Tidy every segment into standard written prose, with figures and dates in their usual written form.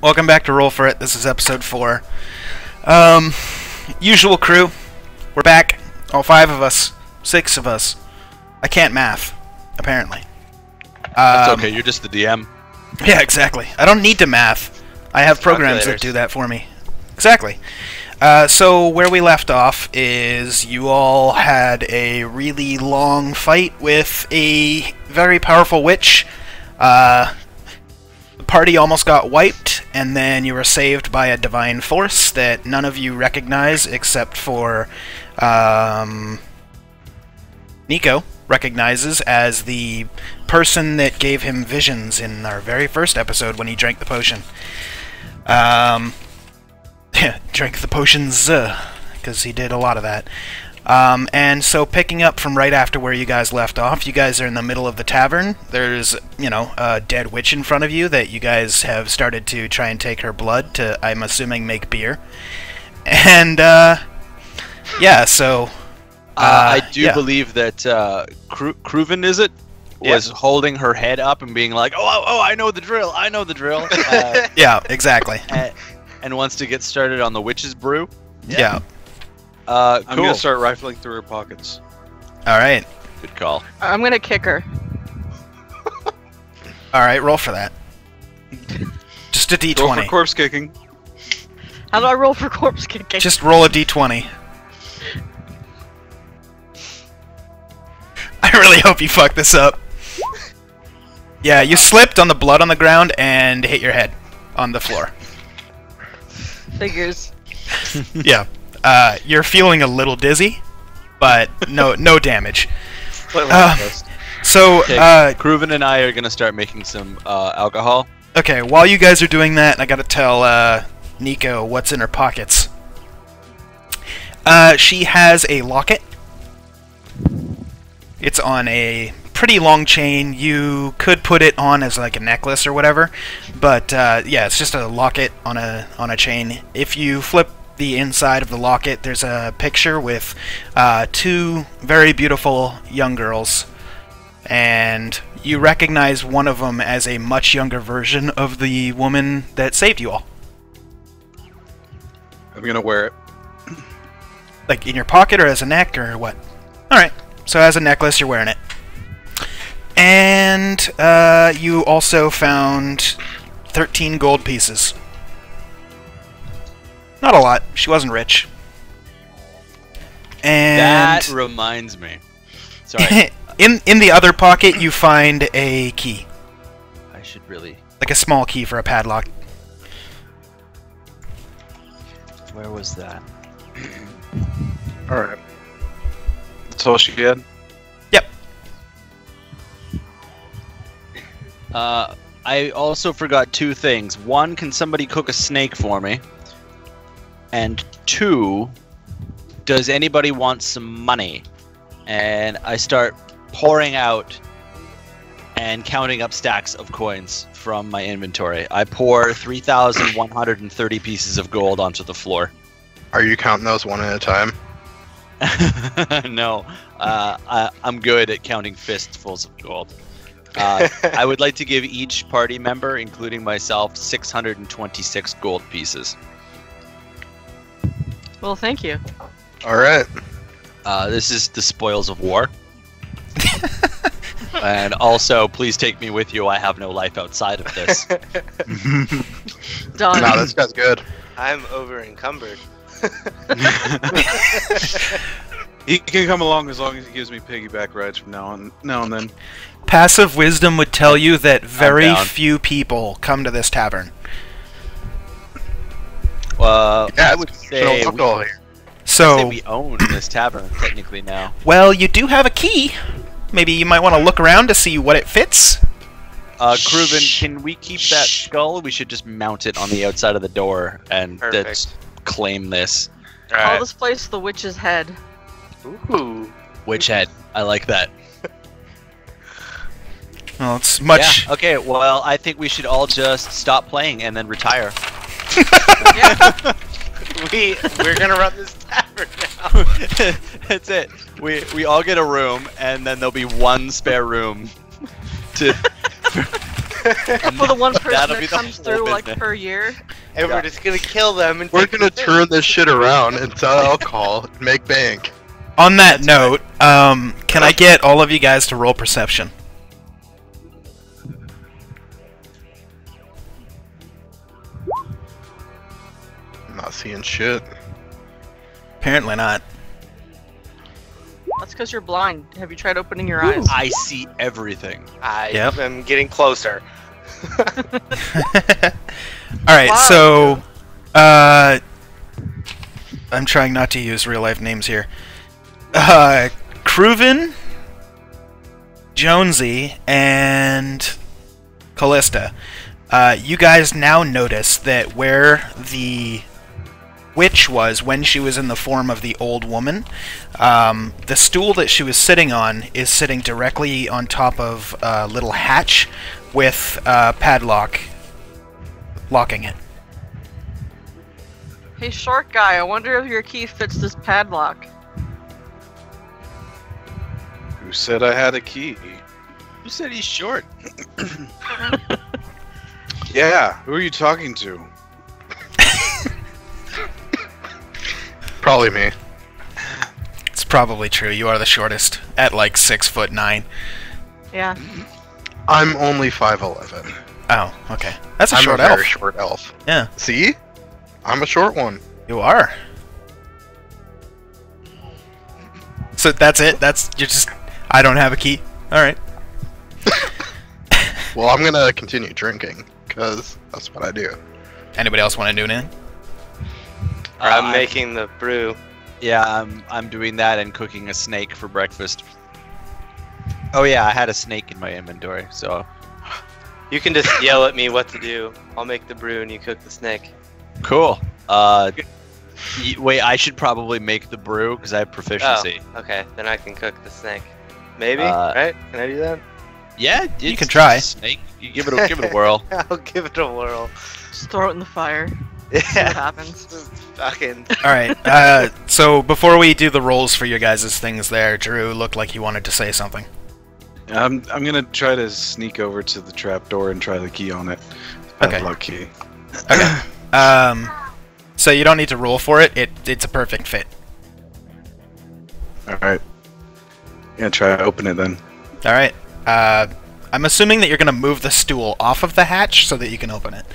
welcome back to Roll For It. This is episode 4. Usual crew. We're back. All 5 of us. 6 of us. I can't math, apparently. That's okay, you're just the DM. Yeah, exactly. I don't need to math. I have programs that do that for me. Exactly. So where we left off is you all had a really long fight with a very powerful witch. The party almost got wiped, and then you were saved by a divine force that none of you recognize except for Nico recognizes as the person that gave him visions in our very first episode when he drank the potion. Drank the potions, because he did a lot of that. And so picking up from right after where you guys left off, you guys are in the middle of the tavern. There's, a dead witch in front of you that you guys have started to try and take her blood to, I'm assuming, make beer. And, yeah, so... I do believe that Cruven, is it? Was holding her head up and being like, oh, I know the drill, I know the drill. Yeah, exactly. And wants to get started on the witch's brew. Yeah. Cool. I'm gonna start rifling through her pockets. Alright. Good call. I'm gonna kick her. Alright, roll for that. Just a d20. Roll for corpse kicking. How do I roll for corpse kicking? Just roll a d20. I really hope you fuck this up. Yeah, you slipped on the blood on the ground and hit your head on the floor. Figures. Yeah. You're feeling a little dizzy, but no damage. So, Cruven and I are gonna start making some alcohol. Okay, while you guys are doing that, I gotta tell Nico what's in her pockets. She has a locket. It's on a pretty long chain. You could put it on as like a necklace or whatever, but yeah, it's just a locket on a chain. If you flip the inside of the locket, there's a picture with 2 very beautiful young girls, and you recognize one of them as a much younger version of the woman that saved you all. I'm gonna wear it. Like in your pocket or as a neck or what? Alright, so as a necklace you're wearing it. And you also found 13 gold pieces. Not a lot. She wasn't rich. And that reminds me. Sorry. in the other pocket you find a key. I should really... Like a small key for a padlock. Where was that? Alright. That's all she had? Yep. I also forgot 2 things. 1, can somebody cook a snake for me? And 2, does anybody want some money? And I start pouring out and counting up stacks of coins from my inventory. I pour 3,130 pieces of gold onto the floor. Are you counting those one at a time? No, I'm good at counting fistfuls of gold. I would like to give each party member, including myself, 626 gold pieces. Well, thank you. Alright. This is the spoils of war. And also, please take me with you. I have no life outside of this. Done. No, this guy's good. I'm over encumbered. He can come along as long as he gives me piggyback rides from now and then. Passive wisdom would tell you that very few people come to this tavern. Well, Yeah, I would say So we own this tavern technically now. well, you do have a key. Maybe you might want to look around to see what it fits. Cruven, can we keep that skull? We should just mount it on the outside of the door and Perfect. claim this. Call this place the Witch's Head. Ooh. Witch head. I like that. Well, it's much. Yeah, okay, well, I think we should all just stop playing and then retire. We're gonna run this tavern now. That's it. We all get a room, and then there'll be one spare room to For the one person That'll that be the comes whole through like business. per year. And we're just gonna kill them. And We're take gonna the turn this shit around and sell alcohol and make bank. On that note, can I get all of you guys to roll perception? I'm not seeing shit. Apparently not. That's because you're blind. Have you tried opening your eyes? I see everything. I Yep. am getting closer. Alright, Wow. so... I'm trying not to use real-life names here. Cruven, Jonesy, and Callista. You guys now notice that where the witch was when she was in the form of the old woman, the stool that she was sitting on is sitting directly on top of a little hatch with a padlock locking it. Hey, short guy, I wonder if your key fits this padlock. Who said I had a key? Who said he's short? Yeah, who are you talking to? Probably me. It's probably true. You are the shortest at like 6'9". Yeah. I'm only 5'11". Oh, okay. That's a I'm short a elf. very short elf. Yeah, See? I'm a short one. you are. So that's it. You're just. I don't have a key. All right. Well, I'm gonna continue drinking, because that's what I do. Anybody else want to do anything? I'm making the brew. Yeah, I'm doing that and cooking a snake for breakfast. Oh yeah, I had a snake in my inventory, so You can just yell at me what to do. I'll make the brew and you cook the snake. cool. Wait, I should probably make the brew because I have proficiency. Oh, okay. Then I can cook the snake. Maybe, Uh, right? Can I do that? Yeah, You it's can try. Snake, you give it a whirl. I'll give it a whirl. Just throw it in the fire. See what Yeah. happens. Fucking. All right. So before we do the rolls for your guys' things, there, Drew looked like he wanted to say something. I'm gonna try to sneak over to the trapdoor and try the key on it. Okay. Padlock key. Okay. So you don't need to roll for it. It's a perfect fit. Alright. Yeah, try to open it then. All right. I'm assuming that you're gonna move the stool off of the hatch so that you can open it.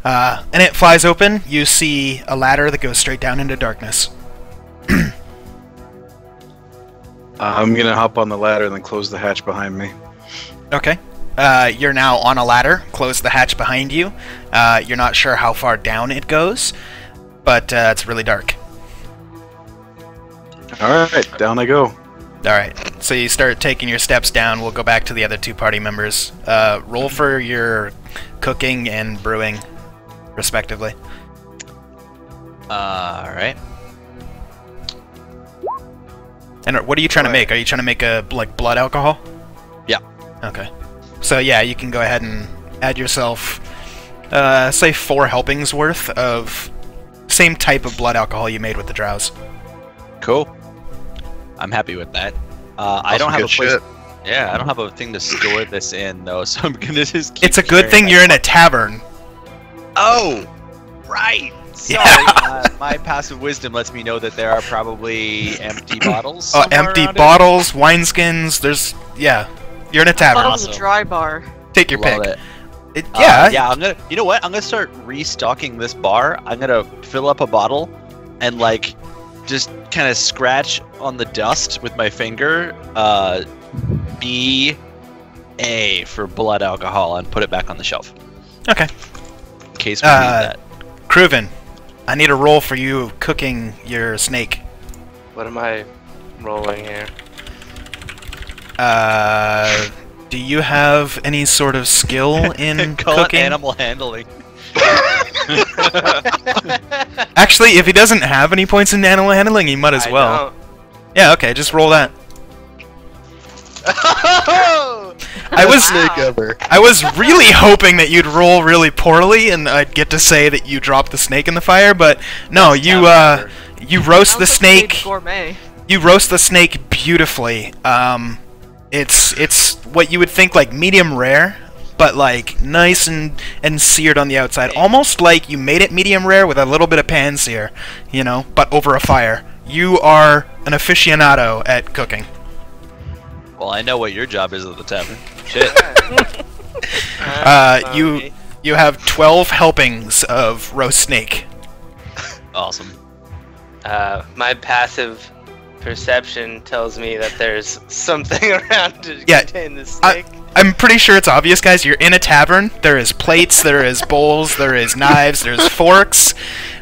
And it flies open. You see a ladder that goes straight down into darkness. I'm gonna hop on the ladder and then close the hatch behind me. Okay. You're now on a ladder. Close the hatch behind you. You're not sure how far down it goes, but it's really dark. Alright, down I go. Alright, so you start taking your steps down. We'll go back to the other two party members. Roll for your cooking and brewing, respectively. Alright. And what are you trying to make? Are you trying to make a blood alcohol? Yeah. Okay. So yeah, you can go ahead and add yourself, say 4 helpings worth of same type of blood alcohol you made with the drows. Cool. I'm happy with that. I don't have a Good place. shit. Yeah, I don't have a thing to store this in though, so I'm gonna just. Keep It's a good carrying thing my- you're in a tavern. Oh, right. Sorry. Yeah. My passive wisdom lets me know that there are probably empty bottles. Oh, somewhere empty around it. bottles, wineskins. Yeah, you're in a tavern. Bottle's a Awesome. dry bar. Take your Love pick. it. Yeah. Yeah. I'm gonna. You know what? I'm gonna start restocking this bar. I'm gonna fill up a bottle, and like, just kind of scratch on the dust with my finger. B.A. for blood alcohol, and put it back on the shelf Okay. in case we need that. Cruven, I need a roll for you cooking your snake. What am I rolling here? Do you have any sort of skill in Call cooking? it animal handling. Actually, if he doesn't have any points in animal handling, he might as well. Yeah, okay, just roll that. I was Snake ever. I was really hoping that you'd roll really poorly and I'd get to say that you dropped the snake in the fire, but no, you roast the Sounds like snake. Gourmet. You roast the snake beautifully. It's what you would think like medium rare, but like nice and seared on the outside, almost like you made it medium rare with a little bit of pan sear, you know, but over a fire. You are an aficionado at cooking. Well, I know what your job is at the tavern. Shit. You have 12 helpings of roast snake. Awesome. My passive perception tells me that there's something around to contain the snake. I'm pretty sure it's obvious, guys. You're in a tavern. There is plates, there is bowls, there is knives, there's forks.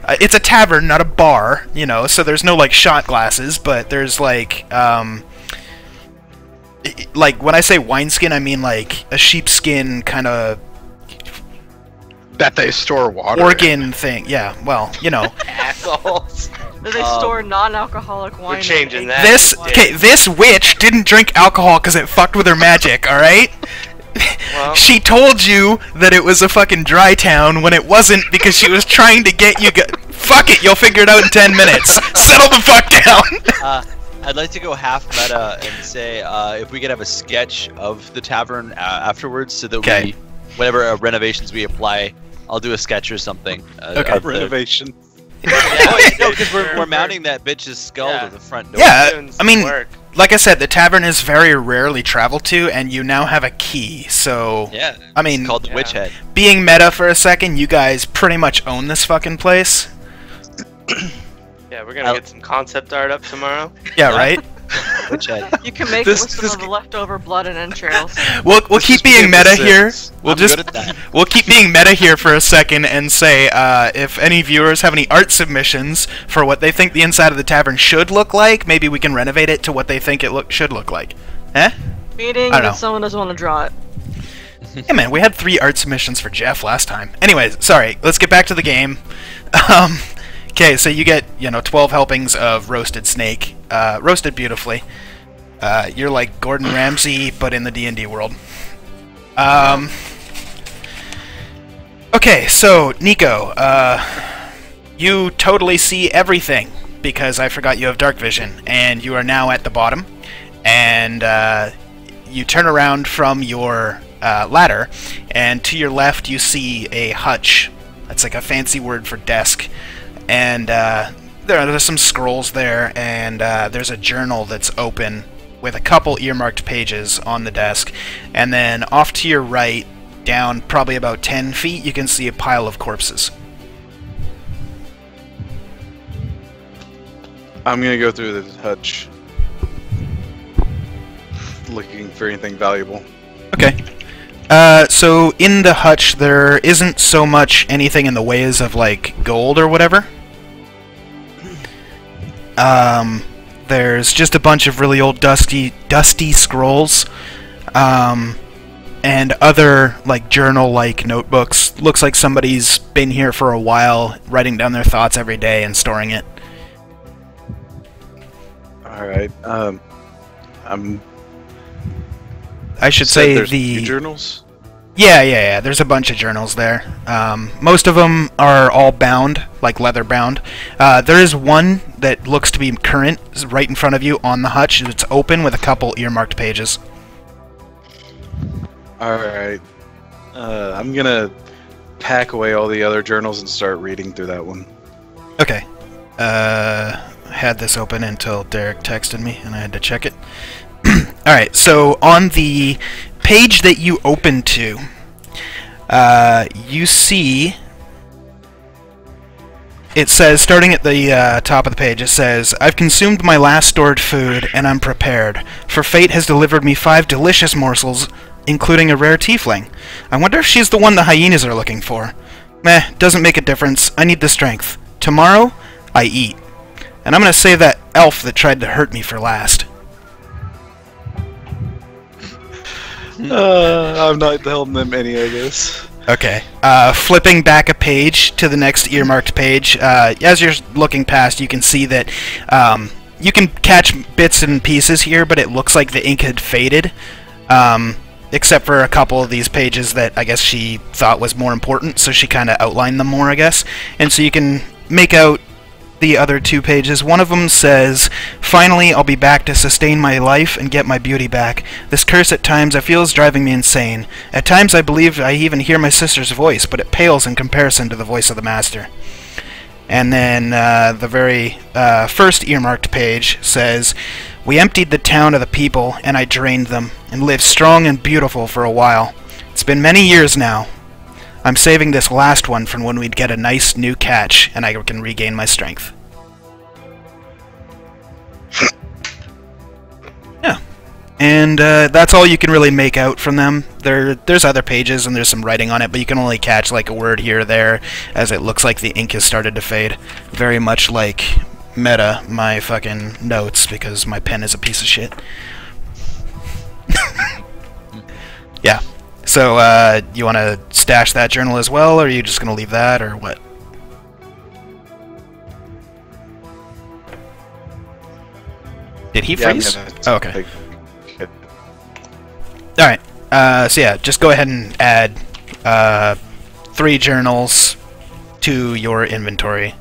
It's a tavern, not a bar, you know, so there's no, like, shot glasses, but there's, like when I say wineskin, I mean, like, a sheepskin kind of... That they store water organ thing. Yeah, well, you know. Assholes. Do they store non-alcoholic wine? We're changing that. This witch didn't drink alcohol because it fucked with her magic, alright? Well, she told you that it was a fucking dry town when it wasn't because she was trying to get you... Fuck it, you'll figure it out in 10 minutes. Settle the fuck down! I'd like to go half meta and say if we could have a sketch of the tavern afterwards so that we, whatever renovations we apply, I'll do a sketch or something. Renovation. No, because we're mounting that bitch's skull to the front door. Yeah, I mean, like I said, the tavern is very rarely traveled to, and you now have a key, so... Yeah, I mean, it's called the Witch Head. Being meta for a second, you guys pretty much own this fucking place. Yeah, we're gonna get some concept art up tomorrow. Yeah, right? Witch Head. You can make with some of the leftover blood and entrails. We'll keep being meta here. We'll We'll keep being meta here for a second and say if any viewers have any art submissions for what they think the inside of the tavern should look like, maybe we can renovate it to what they think it should look like. Eh? Meaning that someone doesn't want to draw it. Hey man, we had 3 art submissions for Jeff last time. Anyways, sorry, let's get back to the game. Okay, so you get, 12 helpings of roasted snake, roasted beautifully. You're like Gordon Ramsay, but in the D&D world. Okay, so, Nico, you totally see everything, because I forgot you have dark vision, and you are now at the bottom, and you turn around from your ladder, and to your left you see a hutch. That's like a fancy word for desk. And there's some scrolls there, and there's a journal that's open with a couple earmarked pages on the desk. And then off to your right, down probably about 10 feet, you can see a pile of corpses. I'm gonna go through the hutch, looking for anything valuable. Okay. So in the hutch, there isn't so much anything in the ways of, like, gold or whatever. There's just a bunch of really old dusty scrolls, and other, like, journal-like notebooks. Looks like somebody's been here for a while, writing down their thoughts every day and storing it. Alright, I should say there's the... journals? Yeah, there's a bunch of journals there. Most of them are all bound, like leather bound. There is one that looks to be current, right in front of you on the hutch. It's open with a couple earmarked pages. Alright. I'm gonna pack away all the other journals and start reading through that one. Okay. Had this open until Derek texted me, and I had to check it. Alright, so on the page that you opened to, you see... It says, starting at the top of the page, it says, "I've consumed my last stored food, and I'm prepared, for fate has delivered me 5 delicious morsels, including a rare tiefling. I wonder if she's the one the hyenas are looking for. Meh, doesn't make a difference. I need the strength. Tomorrow, I eat. And I'm gonna save that elf that tried to hurt me for last." I'm not telling them any of this. Okay. Flipping back a page to the next earmarked page, as you're looking past, you can see that you can catch bits and pieces here, but it looks like the ink had faded, except for a couple of these pages that I guess she thought was more important, so she kind of outlined them more, I guess. And so you can make out the other 2 pages. One of them says, "Finally, I'll be back to sustain my life and get my beauty back. This curse at times I feel is driving me insane. At times I believe I even hear my sister's voice, but it pales in comparison to the voice of the Master." And then the very first earmarked page says, "We emptied the town of the people, and I drained them, and lived strong and beautiful for a while. It's been many years now. I'm saving this last one from when we'd get a nice new catch, and I can regain my strength." Yeah. And that's all you can really make out from them. There's other pages, and there's some writing on it, but you can only catch like a word here or there, as it looks like the ink has started to fade. Very much like Meta, my fucking notes, because my pen is a piece of shit. Yeah. So, you want to stash that journal as well, or are you just going to leave that, or what? Did he freeze? Oh, okay. Alright, so yeah, just go ahead and add 3 journals to your inventory.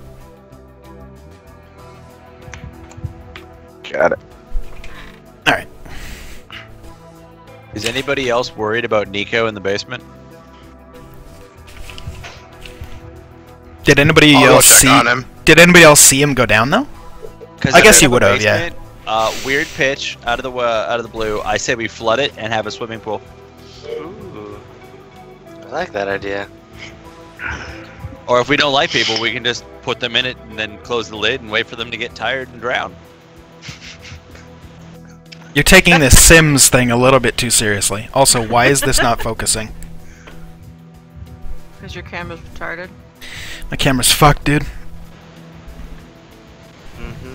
Got it. Alright. Is anybody else worried about Nico in the basement? Did anybody I'll go else check see? on him. Did anybody else see him go down though? I guess you would have, yeah. Weird pitch out of the blue. I say we flood it and have a swimming pool. Ooh. I like that idea. Or if we don't like people, we can just put them in it and then close the lid and wait for them to get tired and drown. You're taking this Sims thing a little bit too seriously. Also, why is this not focusing? Because your camera's retarded. My camera's fucked, dude. Mm-hmm.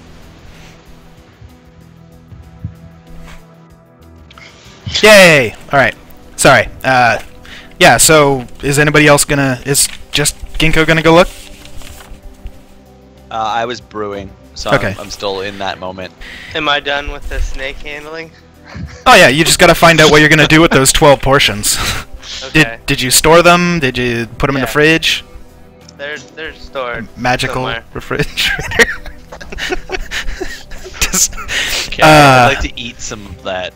Yay! Alright. Sorry. Yeah, so is anybody else gonna... Is just Ginkgo gonna go look? I was brewing, so Okay. I'm still in that moment. Am I done with the snake handling? Oh yeah, you just gotta find out what you're gonna do with those 12 portions. Okay. Did you store them? Did you put them in the Yeah. fridge? They're stored. Magical somewhere. refrigerator? Just, Okay, I'd like to eat some of that.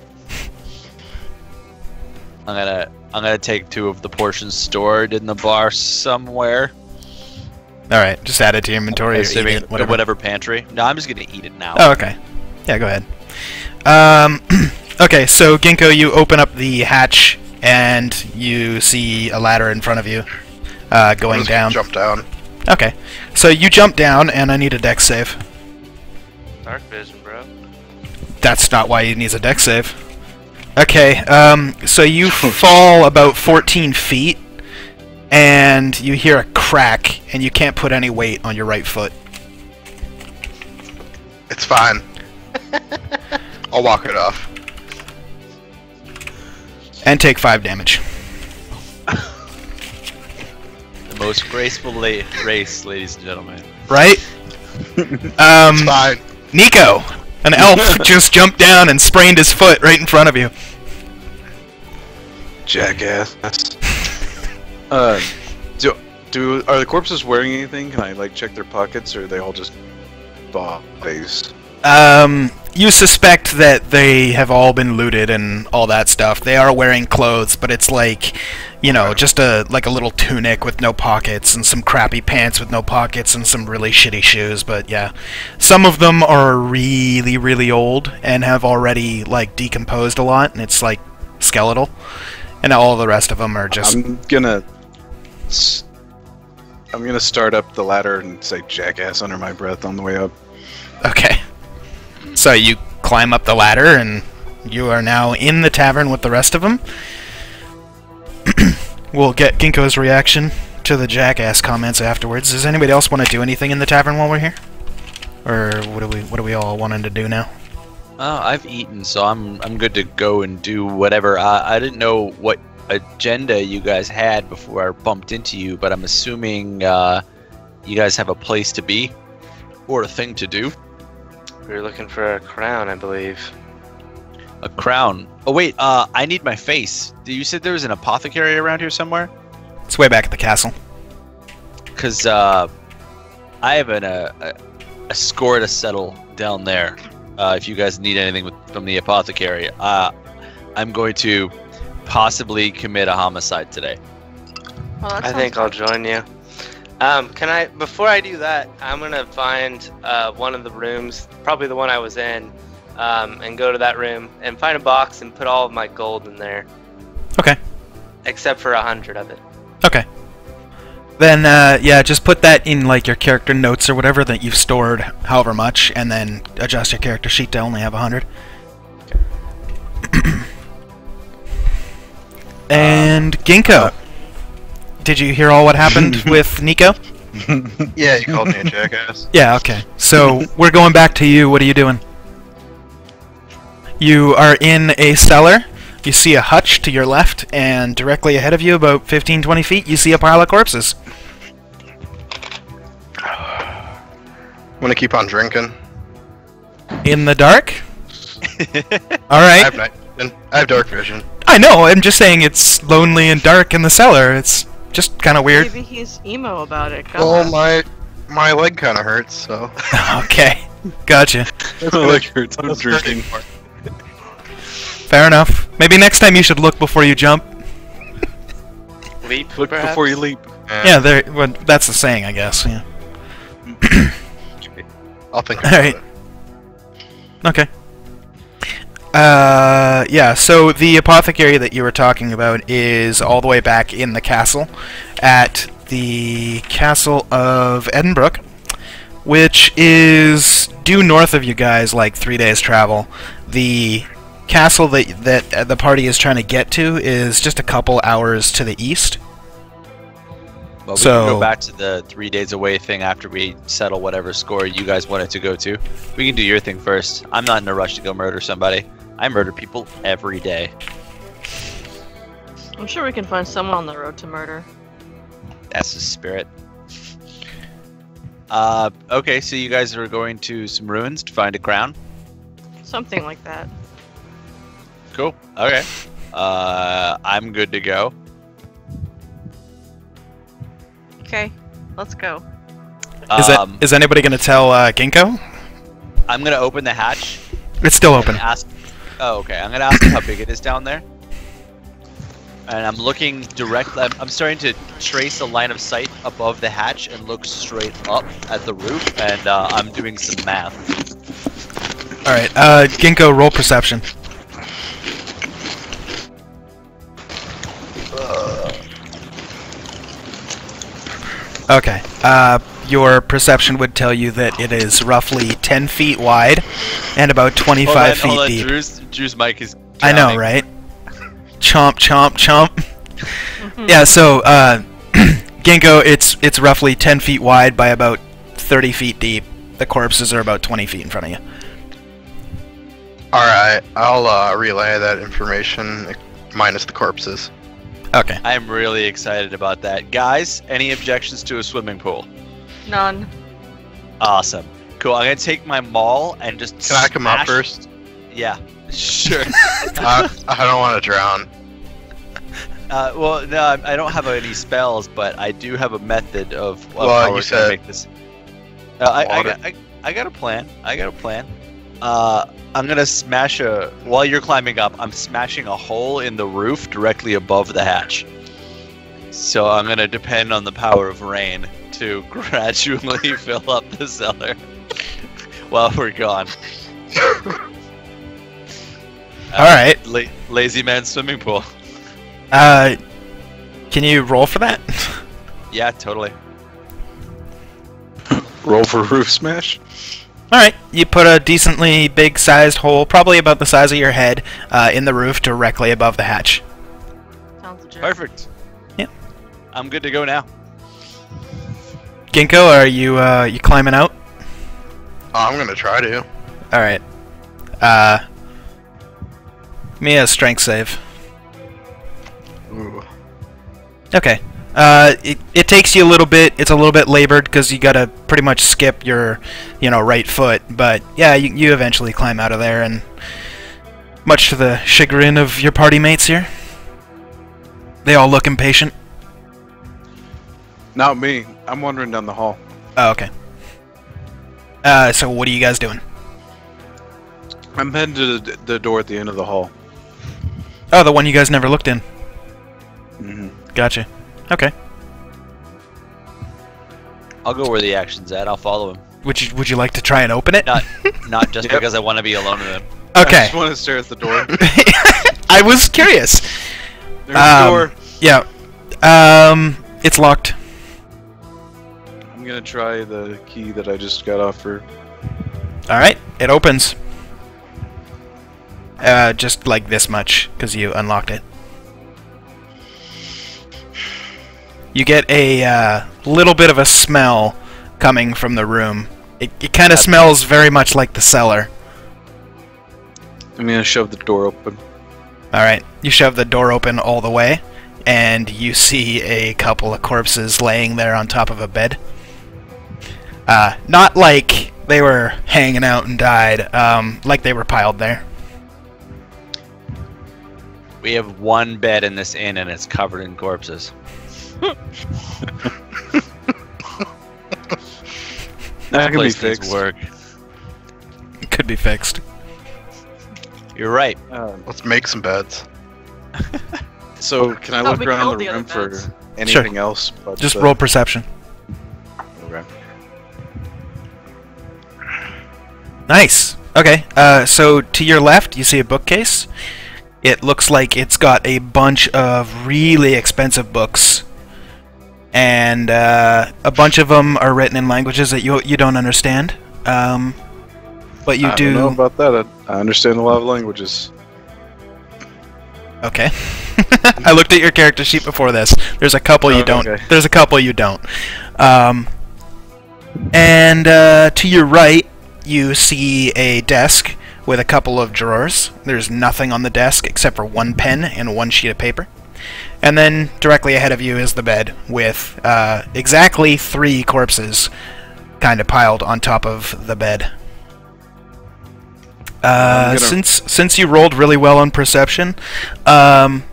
I'm gonna take 2 of the portions stored in the bar somewhere. Alright, just add it to your inventory or eat Assuming it, whatever. whatever pantry. No, I'm just gonna eat it now. Oh, okay. Yeah, go ahead. Okay, so Ginkgo, you open up the hatch and you see a ladder in front of you going Just down. Jump down. Okay, so you jump down and I need a dex save. Dark vision, bro. That's not why he needs a dex save. Okay, so you fall about 14 feet and you hear a crack and you can't put any weight on your right foot. It's fine. I'll walk it off. And take 5 damage. The most graceful race, ladies and gentlemen. Right? It's fine. Nico! An elf just jumped down and sprained his foot right in front of you. Jackass. Are the corpses wearing anything? Can I like check their pockets, or are they all just bodies? You suspect that they have all been looted and all that stuff. They are wearing clothes, but it's like, you know, just a little tunic with no pockets and some crappy pants with no pockets and some really shitty shoes. But yeah, some of them are really, really old and have already like decomposed a lot, and it's like skeletal. And all the rest of them are just. I'm gonna start up the ladder and say "jackass" under my breath on the way up. Okay. So you climb up the ladder, and you are now in the tavern with the rest of them. We'll get Ginkgo's reaction to the jackass comments afterwards. Does anybody else want to do anything in the tavern while we're here? Or what are we all wanting to do now? I've eaten, so I'm good to go and do whatever. I didn't know what agenda you guys had before I bumped into you, but I'm assuming you guys have a place to be or a thing to do. We were looking for a crown, I believe. A crown. Oh wait, I need my face. You said there was an apothecary around here somewhere? It's way back at the castle. Because I have score to settle down there. If you guys need anything from the apothecary, I'm going to possibly commit a homicide today. Well, that I think I'll join you. Can I? Before I do that, I'm gonna find one of the rooms, probably the one I was in, and go to that room and find a box and put all of my gold in there. Okay. Except for 100 of it. Okay. Then, yeah, just put that in, like, your character notes or whatever that you've stored however much, and then adjust your character sheet to only have 100. And Ginkgo, did you hear all what happened with Nico? Yeah, you called me a jackass. Yeah, okay. So, we're going back to you. What are you doing? You are in a cellar. You see a hutch to your left, and directly ahead of you, about 15-20 feet, you see a pile of corpses. I'm gonna keep on drinking. In the dark? Alright. I have dark vision. I know, I'm just saying it's lonely and dark in the cellar. It's just kind of weird. Maybe he's emo about it. Well, my leg kind of hurts, so. Okay, gotcha. Like hurts from drinking. Fair enough. Maybe next time you should look before you jump. Leap, Look perhaps? before you leap. Yeah, there. Well, that's the saying, I guess. Yeah. I'll think about Alright. it. Okay. Yeah, so the apothecary that you were talking about is all the way back in the castle, at the Castle of Edinburgh, which is due north of you guys, like 3 days travel. The castle that the party is trying to get to is just a couple hours to the east. Well, we So- can go back to the 3 days away thing after we settle whatever score you guys wanted to go to. We can do your thing first. I'm not in a rush to go murder somebody. I murder people every day. I'm sure we can find someone on the road to murder. That's the spirit. Okay, so you guys are going to some ruins to find a crown? Something like that. Cool. Okay. I'm good to go. Okay, let's go. Is anybody going to tell Ginkgo? I'm going to open the hatch. It's still and open. Ask, oh, okay. I'm going to ask how big it is down there. And I'm looking directly. I'm starting to trace a line of sight above the hatch and look straight up at the roof. And I'm doing some math. Alright, Ginkgo, roll perception. Okay, your perception would tell you that it is roughly 10 feet wide and about 25 feet deep. Drew's mic is I know, drowning. right? Chomp, chomp, chomp. Yeah, so, Ginkgo, it's roughly 10 feet wide by about 30 feet deep. The corpses are about 20 feet in front of you. Alright, I'll relay that information, minus the corpses. Okay. I'm really excited about that. Guys, any objections to a swimming pool? None. Awesome. Cool. I'm going to take my maul and just Can I come up smash- first? Yeah. Sure. I don't want to drown. Well, no, I don't have any spells, but I do have a method of Well, how you we're said gonna make this. I water. got a plan. I got a plan. I'm gonna smash while you're climbing up. I'm smashing a hole in the roof directly above the hatch. So I'm gonna depend on the power of rain to gradually fill up the cellar while we're gone. Alright. Lazy man swimming pool. Can you roll for that? Yeah, totally. Roll for roof smash. Alright, you put a decently big-sized hole, probably about the size of your head, in the roof directly above the hatch. Sounds legit. Perfect. Yeah. I'm good to go now. Ginkgo, are you climbing out? I'm gonna try to. Alright. Give me a strength save. Ooh. Okay. It takes you a little bit. It's a little bit labored because you gotta pretty much skip your, right foot. But yeah, you eventually climb out of there, and much to the chagrin of your party mates here, they all look impatient. Not me. I'm wandering down the hall. Oh, okay. So what are you guys doing? I'm heading to the door at the end of the hall. Oh, the one you guys never looked in. Mm-hmm. Gotcha. Okay. I'll go where the action's at. I'll follow him. Would you like to try and open it? Not just Yep. because I want to be alone with him. I Okay. just want to stare at the door. I was curious. There's the door. Yeah. It's locked. I'm gonna try the key that I just got off her. All right. It opens. Just like this much, because you unlocked it. You get a little bit of a smell coming from the room. It kind of smells very much like the cellar. I'm gonna shove the door open. Alright, you shove the door open all the way, and you see a couple of corpses laying there on top of a bed. Not like they were hanging out and died, like they were piled there. We have one bed in this inn, and it's covered in corpses. That can be Place needs fixed. work. It could be fixed. You're right. Let's make some beds. So can I thought look we around killed the the other room for beds. anything else? But, Just roll perception. Okay. Nice. Okay, so to your left, you see a bookcase. It looks like it's got a bunch of really expensive books. And a bunch of them are written in languages that you don't understand. But you I do... don't know about that. I understand a lot of languages. Okay. I looked at your character sheet before this. There's a couple you don't. Okay. There's a couple you don't. And to your right, you see a desk with a couple of drawers. There's nothing on the desk except for one pen and one sheet of paper. And then directly ahead of you is the bed with exactly 3 corpses kind of piled on top of the bed. Since you rolled really well on perception, I'm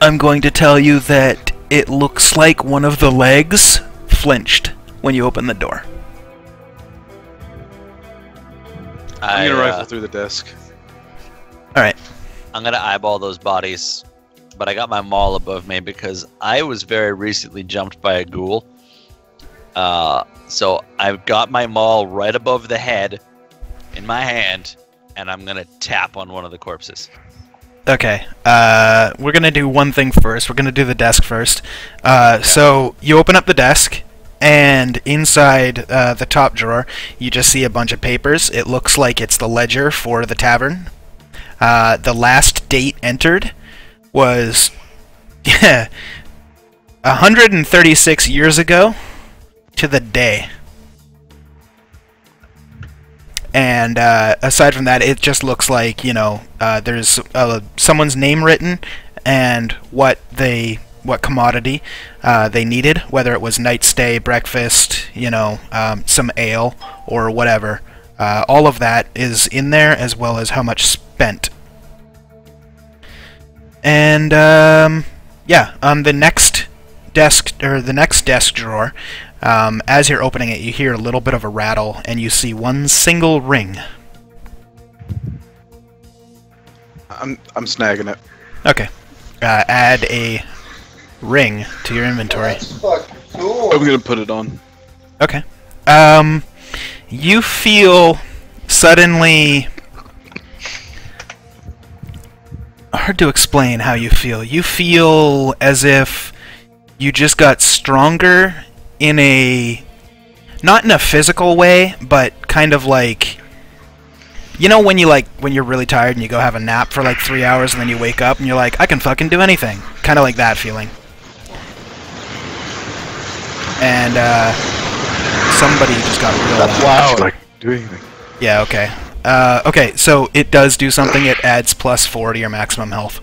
going to tell you that it looks like one of the legs flinched when you open the door. I'm gonna rifle through the desk. Alright. I'm gonna eyeball those bodies, but I got my maul above me because I was very recently jumped by a ghoul. So I've got my maul right above the head in my hand, and I'm gonna tap on one of the corpses. Okay, we're gonna do one thing first. We're gonna do the desk first. So you open up the desk, and inside the top drawer, you just see a bunch of papers. It looks like it's the ledger for the tavern. The last date entered was 136 years ago to the day. And aside from that, it just looks like, you know, there's someone's name written and what commodity they needed, whether it was night stay, breakfast, you know, some ale or whatever. All of that is in there, as well as how much spent. And yeah, on the next desk, or the next desk drawer, as you're opening it, you hear a little bit of a rattle, and you see one single ring. I'm snagging it. Okay. Add a ring to your inventory. That's fucking cool. I'm gonna put it on. Okay. You feel suddenly... Hard to explain how you feel. You feel as if you just got stronger in a... not in a physical way, but kind of like... You know when you're really tired and you go have a nap for like 3 hours and then you wake up and you're like, I can fucking do anything. Kind of like that feeling. And, somebody just got real That's loud. loud. Like, do anything. Yeah, okay. Okay, so it does do something. It adds +4 to your maximum health.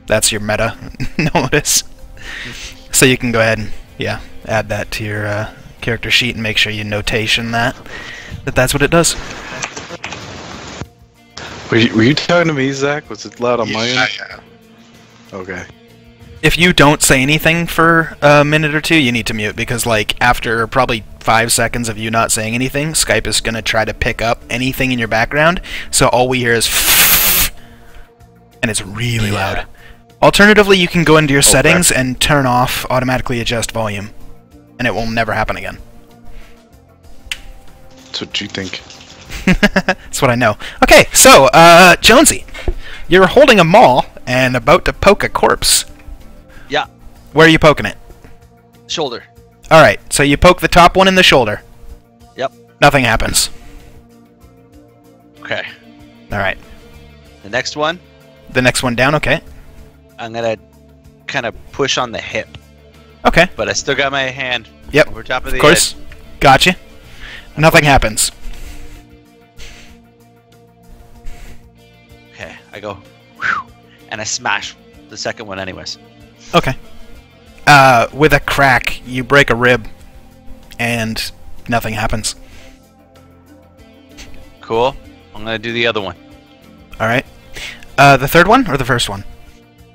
That's your meta notice. So you can go ahead and, yeah, add that to your character sheet and make sure you notation that's what it does. Were you talking to me, Zach? Was it loud on my end? Yeah. Okay. If you don't say anything for a minute or two, you need to mute, because like after probably 5 seconds of you not saying anything, Skype is going to try to pick up anything in your background, so all we hear is and it's really loud. Alternatively, you can go into your settings and turn off automatically adjust volume, and it will never happen again. That's what you think. That's what I know. Okay, so, Jonesy, you're holding a maul and about to poke a corpse. Yeah. Where are you poking it? Shoulder. Alright, so you poke the top one in the shoulder. Yep. Nothing happens. Okay. Alright. The next one, The next one down, okay. I'm gonna kind of push on the hip, Okay. but I still got my hand Yep. over top of the Of course. head. Gotcha. Nothing happens. Okay, I go, whew, and I smash the second one anyways. Okay. With a crack, you break a rib, and nothing happens. Cool. I'm gonna do the other one. Alright. The third one, or the first one?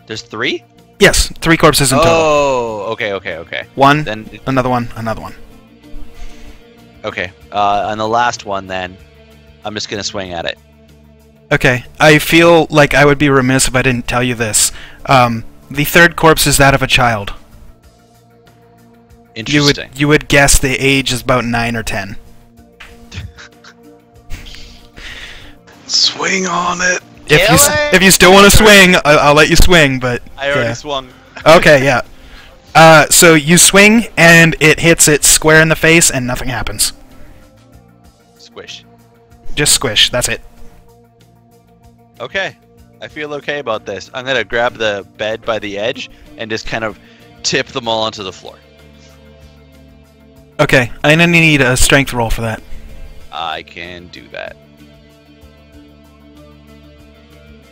There's 3? Yes, 3 corpses in total. Oh, okay. One, Then, another one, another one. okay. On the last one, then, I'm just gonna swing at it. Okay, I feel like I would be remiss if I didn't tell you this. The third corpse is that of a child. Interesting. You would guess the age is about 9 or 10. Swing on it. If you still want to swing, I'll let you swing, but... I already yeah. swung. Okay, yeah. So you swing, and it hits it square in the face, and nothing happens. Squish. Just squish, that's it. Okay. I feel okay about this. I'm gonna grab the bed by the edge and just kind of tip them all onto the floor. Okay, I'm gonna need a strength roll for that. I can do that.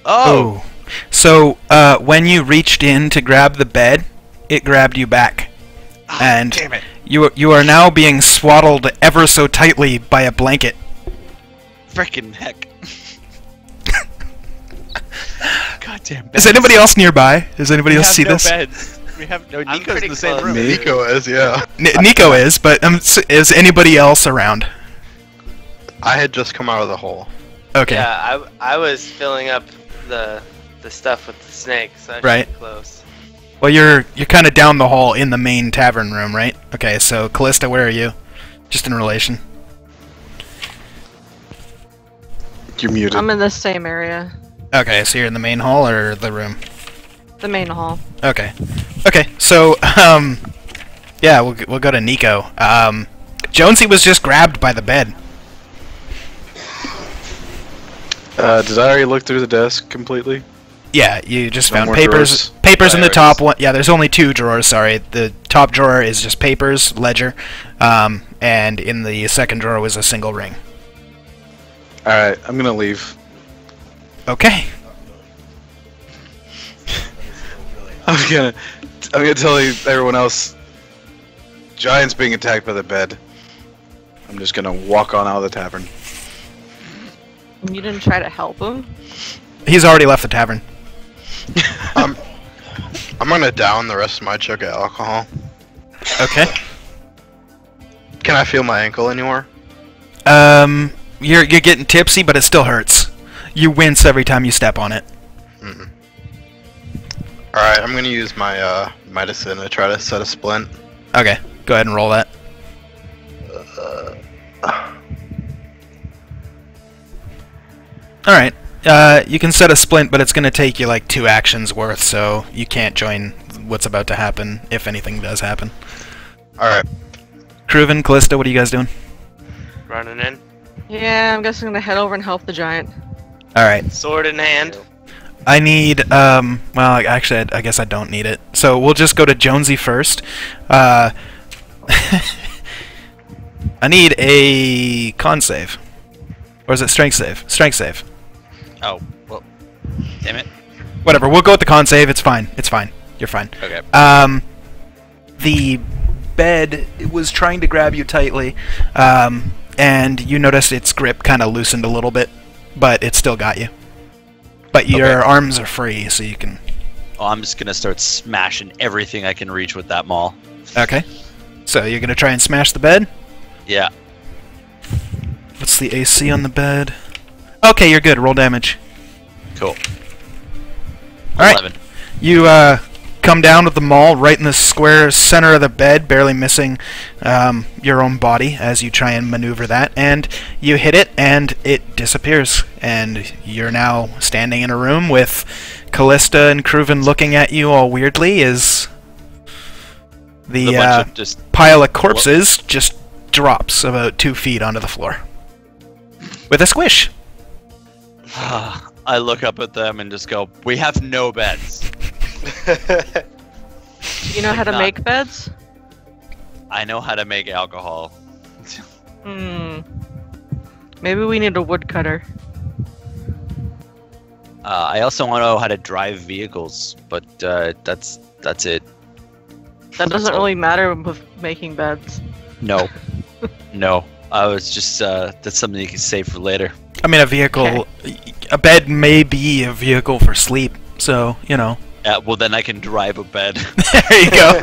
Oh! So, when you reached in to grab the bed, it grabbed you back. And damn it. you are now being swaddled ever so tightly by a blanket. Frickin' heck. God damn beds. Is anybody else nearby? Does anybody else see this? Beds. We have no. I'm Nico's in pretty the same close. room. Nico is, yeah. Nico is, but is anybody else around? I had just come out of the hole. Okay. Yeah, I was filling up the stuff with the snake, so I should Right. be close. Well, you're kind of down the hall in the main tavern room, right? Okay, so Callista, where are you? Just in relation. You're muted. I'm in the same area. Okay, so you're in the main hall or the room? The main hall. Okay. Okay, so, yeah, we'll go to Nico. Jonesy was just grabbed by the bed. Did I already look through the desk completely? Yeah, you just No found more papers. drawers? Papers in the top Priorities. one. Yeah, there's only 2 drawers, sorry. The top drawer is just papers, ledger, and in the second drawer was a single ring. Alright, I'm gonna leave. Okay. I'm gonna tell everyone else. Giant's being attacked by the bed. I'm just gonna walk on out of the tavern. You didn't try to help him? He's already left the tavern. I'm gonna down the rest of my chug of alcohol. Okay. Can I feel my ankle anymore? You're getting tipsy, but it still hurts. You wince every time you step on it. Mm. Alright, I'm gonna use my medicine to try to set a splint. Okay, go ahead and roll that. Alright, you can set a splint, but it's going to take you like 2 actions worth, so you can't join what's about to happen, if anything does happen. Alright. Cruven, Callista, what are you guys doing? Running in, Yeah, I'm guessing I'm gonna head over and help the giant. Alright, sword in hand. I need, well, actually, I guess I don't need it. So we'll just go to Jonesy first. I need a con save. Or is it strength save? Strength save. Oh, well, damn it. Whatever, we'll go with the con save, it's fine. It's fine. You're fine. Okay. The bed was trying to grab you tightly, and you notice its grip kind of loosened a little bit, but it still got you. But your arms are free, so you can... Oh, I'm just gonna start smashing everything I can reach with that maul. Okay. So you're going to try and smash the bed? Yeah. What's the AC on the bed? Okay, you're good. Roll damage. Cool. Alright. 11. You come down with the maul right in the square center of the bed, barely missing your own body as you try and maneuver that, and you hit it, and it disappears. And you're now standing in a room with Callista and Cruven looking at you all weirdly as the pile of corpses just drops about 2 feet onto the floor. With a squish. I look up at them and just go, we have no beds. You know how to make beds? I know how to make alcohol. Maybe we need a woodcutter. I also want to know how to drive vehicles, but that's it. That doesn't really matter with making beds. No. No. I was just, that's something you can save for later. I mean, a vehicle... Okay. A bed may be a vehicle for sleep, so, you know. Yeah, well then I can drive a bed. There you go.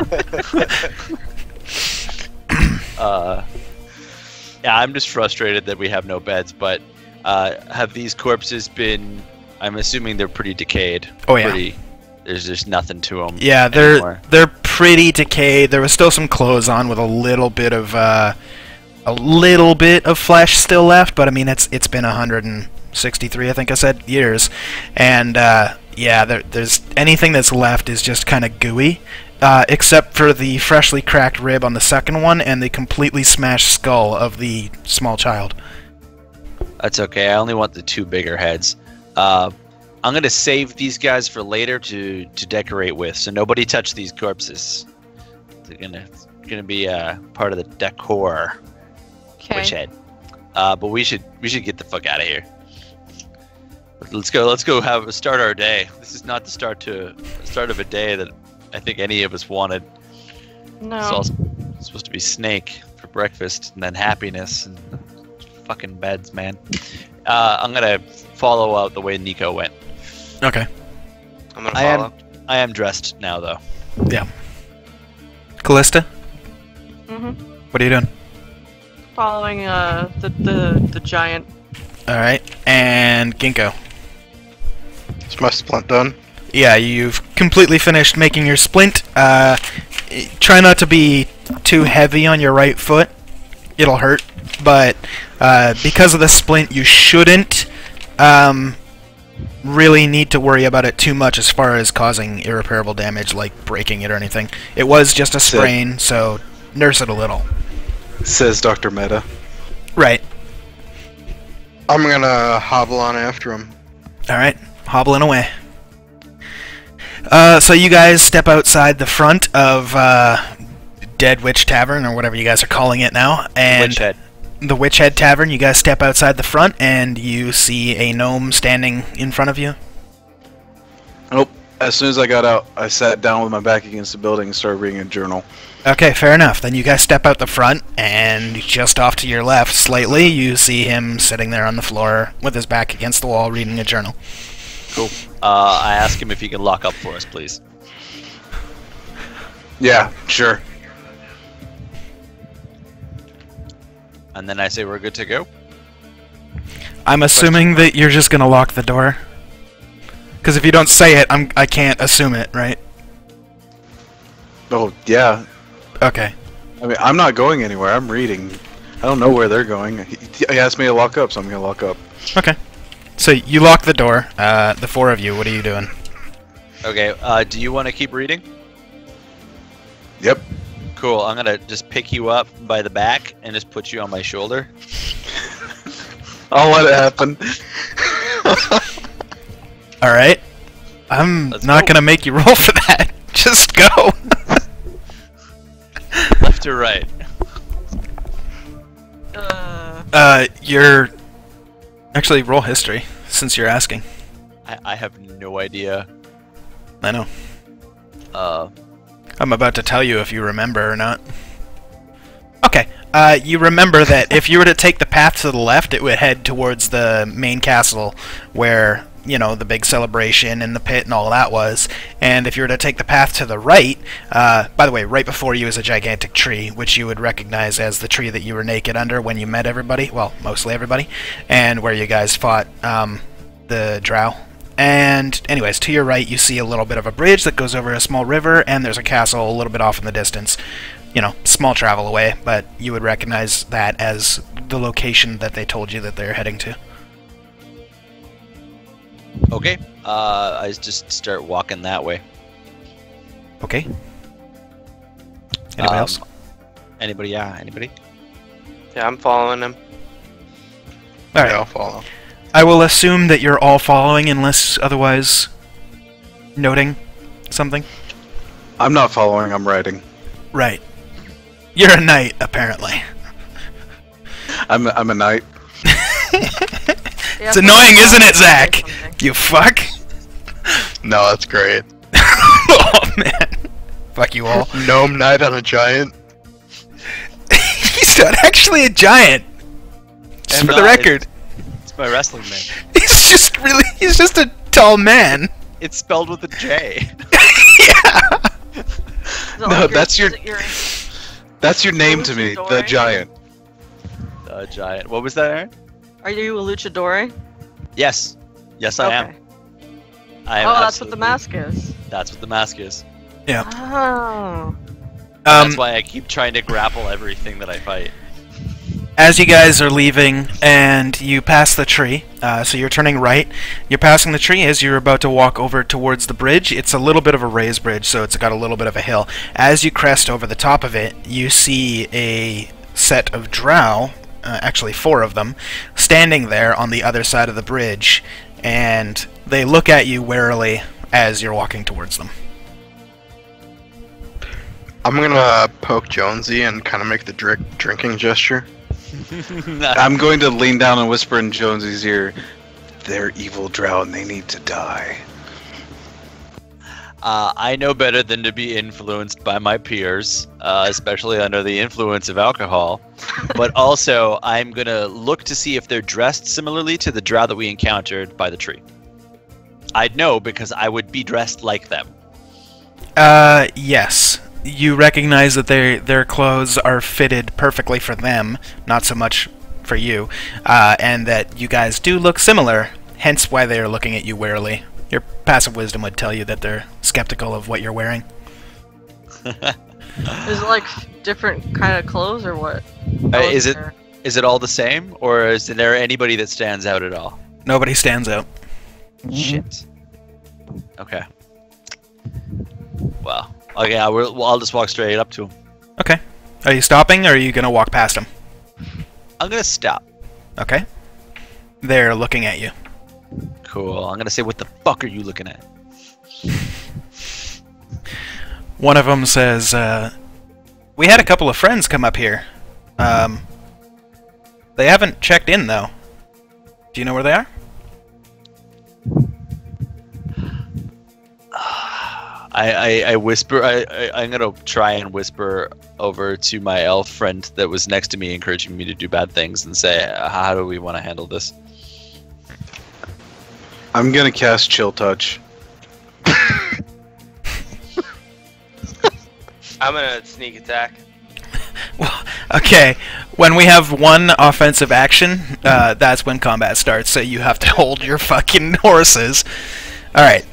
Yeah, I'm just frustrated that we have no beds, but have these corpses been... I'm assuming they're pretty decayed. Oh, yeah. There's just nothing to them. Yeah, they're pretty decayed. There was still some clothes on with a little bit of flesh still left, but I mean it's been 163, I think I said, years, and yeah, there's anything that's left is just kind of gooey, except for the freshly cracked rib on the second one and the completely smashed skull of the small child. That's okay. I only want the 2 bigger heads. I'm gonna save these guys for later to decorate with, so nobody touch these corpses. They're gonna be part of the decor. Okay. Witch head. But we should get the fuck out of here. Let's go start our day. This is not the start of a day that I think any of us wanted. No. It's all supposed to be snake for breakfast and then happiness and fucking beds, man. I'm gonna follow out the way Nico went. Okay. I'm gonna follow. I am dressed now, though. Yeah. Callista? What are you doing? Following the giant. Alright, and Ginkgo. Is my splint done? Yeah, you've completely finished making your splint. Try not to be too heavy on your right foot. It'll hurt, but because of the splint, you shouldn't really need to worry about it too much as far as causing irreparable damage, like breaking it or anything. It was just a sprain, so nurse it a little. Says Dr. Meta. Right. I'm gonna hobble on after him. Alright, hobbling away. So you guys step outside the front of Dead Witch Tavern, or whatever you guys are calling it now, and Witch Head. The Witch Head Tavern. You guys step outside the front, and you see a gnome standing in front of you. Nope. As soon as I got out, I sat down with my back against the building and started reading a journal. Okay, fair enough. Then you guys step out the front, and just off to your left slightly, you see him sitting there on the floor with his back against the wall reading a journal. Cool. I ask him if he can lock up for us, please. Yeah, sure. And then I say we're good to go. I'm assuming that you're just gonna lock the door. Because if you don't say it, I can't assume it, right? Oh, yeah. Okay. I mean, I'm not going anywhere. I'm reading. I don't know where they're going. He asked me to lock up, so I'm going to lock up. Okay. So you lock the door. The 4 of you, what are you doing? Okay, do you want to keep reading? Yep. Cool, I'm gonna just pick you up by the back and just put you on my shoulder. I'll let it happen. Alright. I'm not gonna make you roll for that. Just go. Left or right? You're... Actually, roll history, since you're asking. I have no idea. I know. I'm about to tell you if you remember or not. Okay, you remember that if you were to take the path to the left, it would head towards the main castle, where you know, the big celebration and the pit and all that was. And if you were to take the path to the right, by the way, right before you is a gigantic tree, which you would recognize as the tree that you were naked under when you met everybody, well, mostly everybody, and where you guys fought the drow. And anyways, to your right you see a little bit of a bridge that goes over a small river, and there's a castle a little bit off in the distance. You know, small travel away, but you would recognize that as the location that they told you that they're heading to. Okay. I just start walking that way. Okay. Anybody else? Anybody? Yeah, anybody? Yeah, I'm following him. Alright. Yeah, I'll follow. I will assume that you're all following unless otherwise noting something. I'm not following, I'm riding. Right. You're a knight, apparently. I'm a knight. It's annoying, isn't it, Zach? You fuck. No, that's great. Oh, man. Fuck you all. Gnome knight on a giant. He's not actually a giant. Just I'm for the not. record. It's my wrestling name. He's just a tall man. It's spelled with a J. Yeah. No, that's your name to me, the Luchador? giant. Giant. What was that, Aaron? Are you a luchador? Yes. Yes, I am. I am. Oh, that's what the absolutely- mask is. That's what the mask is. Yeah. Oh. That's why I keep trying to grapple everything that I fight. As you guys are leaving and you pass the tree, so you're turning right, you're passing the tree as you're about to walk over towards the bridge. It's a little bit of a raised bridge, so it's got a little bit of a hill. As you crest over the top of it, you see a set of drow, actually 4 of them, standing there on the other side of the bridge, and they look at you warily as you're walking towards them. I'm gonna poke Jonesy and kind of make the drinking gesture. I'm going to lean down and whisper in Jonesy's ear, "They're evil drow and they need to die." I know better than to be influenced by my peers, especially under the influence of alcohol. But also, I'm going to look to see if they're dressed similarly to the drow that we encountered by the tree. I'd know because I would be dressed like them. Yes. You recognize that their clothes are fitted perfectly for them, not so much for you, and that you guys do look similar, hence why they are looking at you warily. Your passive wisdom would tell you that they're skeptical of what you're wearing. Is it like different kind of clothes or what? Is it all the same, or is there anybody that stands out at all? Nobody stands out. Shit. Okay. Well, okay, I'll just walk straight up to him. Okay. Are you stopping, or are you going to walk past them? I'm gonna stop. Okay. They're looking at you. Cool. I'm gonna say, what the fuck are you looking at? One of them says, we had a couple of friends come up here. They haven't checked in, though. Do you know where they are? I whisper. I'm gonna try and whisper over to my elf friend that was next to me, encouraging me to do bad things, and say, "How do we want to handle this?" I'm gonna cast Chill Touch. I'm gonna sneak attack. Well, okay. When we have one offensive action, that's when combat starts, so you have to hold your fucking horses. Alright,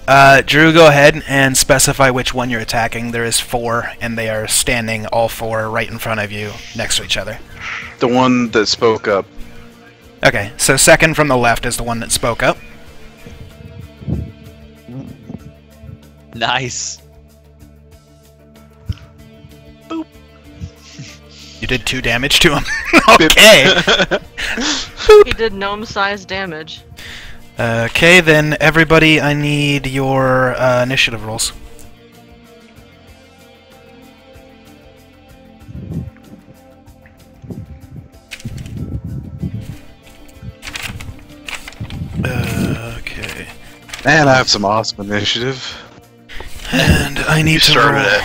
Drew, go ahead and specify which one you're attacking. There is 4, and they are standing, all 4, right in front of you, next to each other. The one that spoke up. Okay, so second from the left is the one that spoke up. Nice. Boop. You did 2 damage to him. Okay. He did gnome-sized damage. Okay, then everybody, I need your initiative rolls. Okay. Man, I have some awesome initiative. And I need You to started roll. it.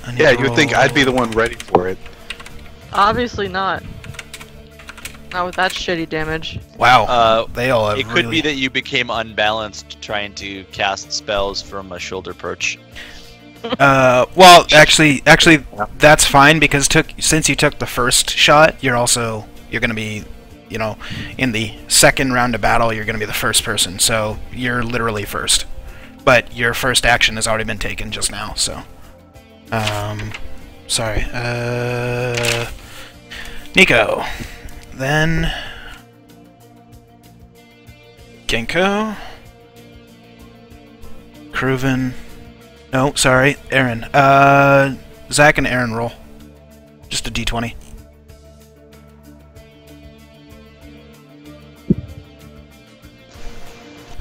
I need Yeah, to you would think roll- I'd be the one ready for it. Obviously not. Not with that shitty damage. Wow. They all have It could be that you became unbalanced trying to cast spells from a shoulder perch. Well, actually, that's fine because since you took the first shot, you're gonna be, you know, in the second round of battle, you're gonna be the first person, so you're literally first. But your first action has already been taken just now, so. Sorry. Nico. Then Ginkgo. Cruven. No, sorry, Aaron. Zach and Aaron roll. Just a d20.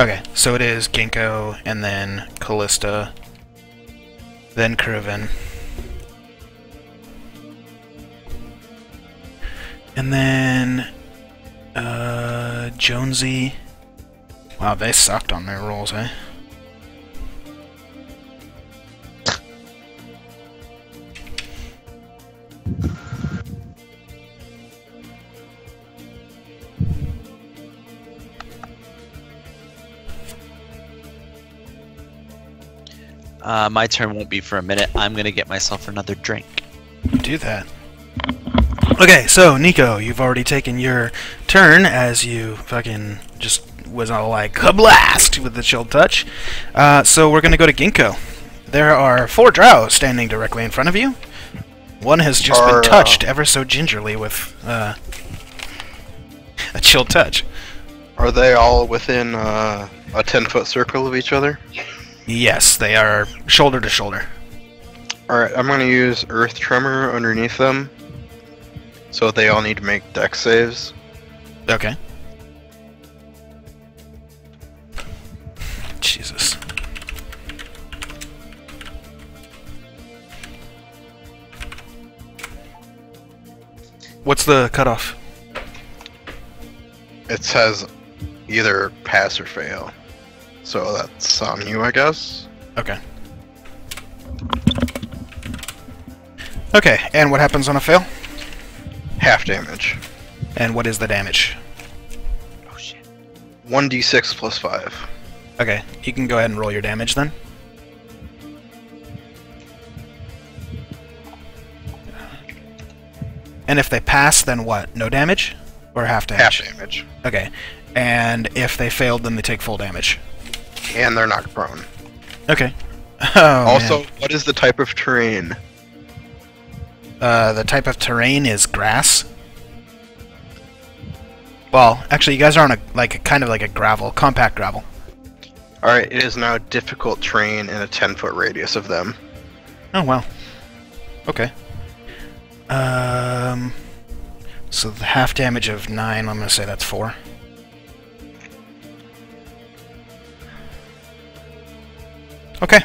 Okay, so it is Ginkgo, and then Callista, then Cruven. And then, Jonesy. Wow, they sucked on their rolls, eh? My turn won't be for a minute. I'm gonna get myself another drink. Do that. Okay, so Nico, you've already taken your turn as you fucking just was all like kablast with the chill touch. So we're gonna go to Ginkgo. There are 4 drow standing directly in front of you. One has just been touched ever so gingerly with a chill touch. Are they all within a 10-foot circle of each other? Yes, they are shoulder to shoulder. Alright, I'm gonna use Earth Tremor underneath them. So they all need to make dex saves. Okay. Jesus. What's the cutoff? It says either pass or fail. So that's on you, I guess. Okay. Okay, and what happens on a fail? Half damage. And what is the damage? Oh shit. 1d6 plus 5. Okay, you can go ahead and roll your damage then. And if they pass, then what? No damage? Or half damage? Half damage. Okay. And if they failed, then they take full damage. And they're knocked prone. Okay. Oh, Also, man. what is the type of terrain? The type of terrain is grass. Well, actually, you guys are on kind of like a gravel, compact gravel. Alright, it is now difficult terrain in a 10-foot radius of them. Oh, well. Okay. So the half damage of 9, I'm gonna say that's 4. Okay.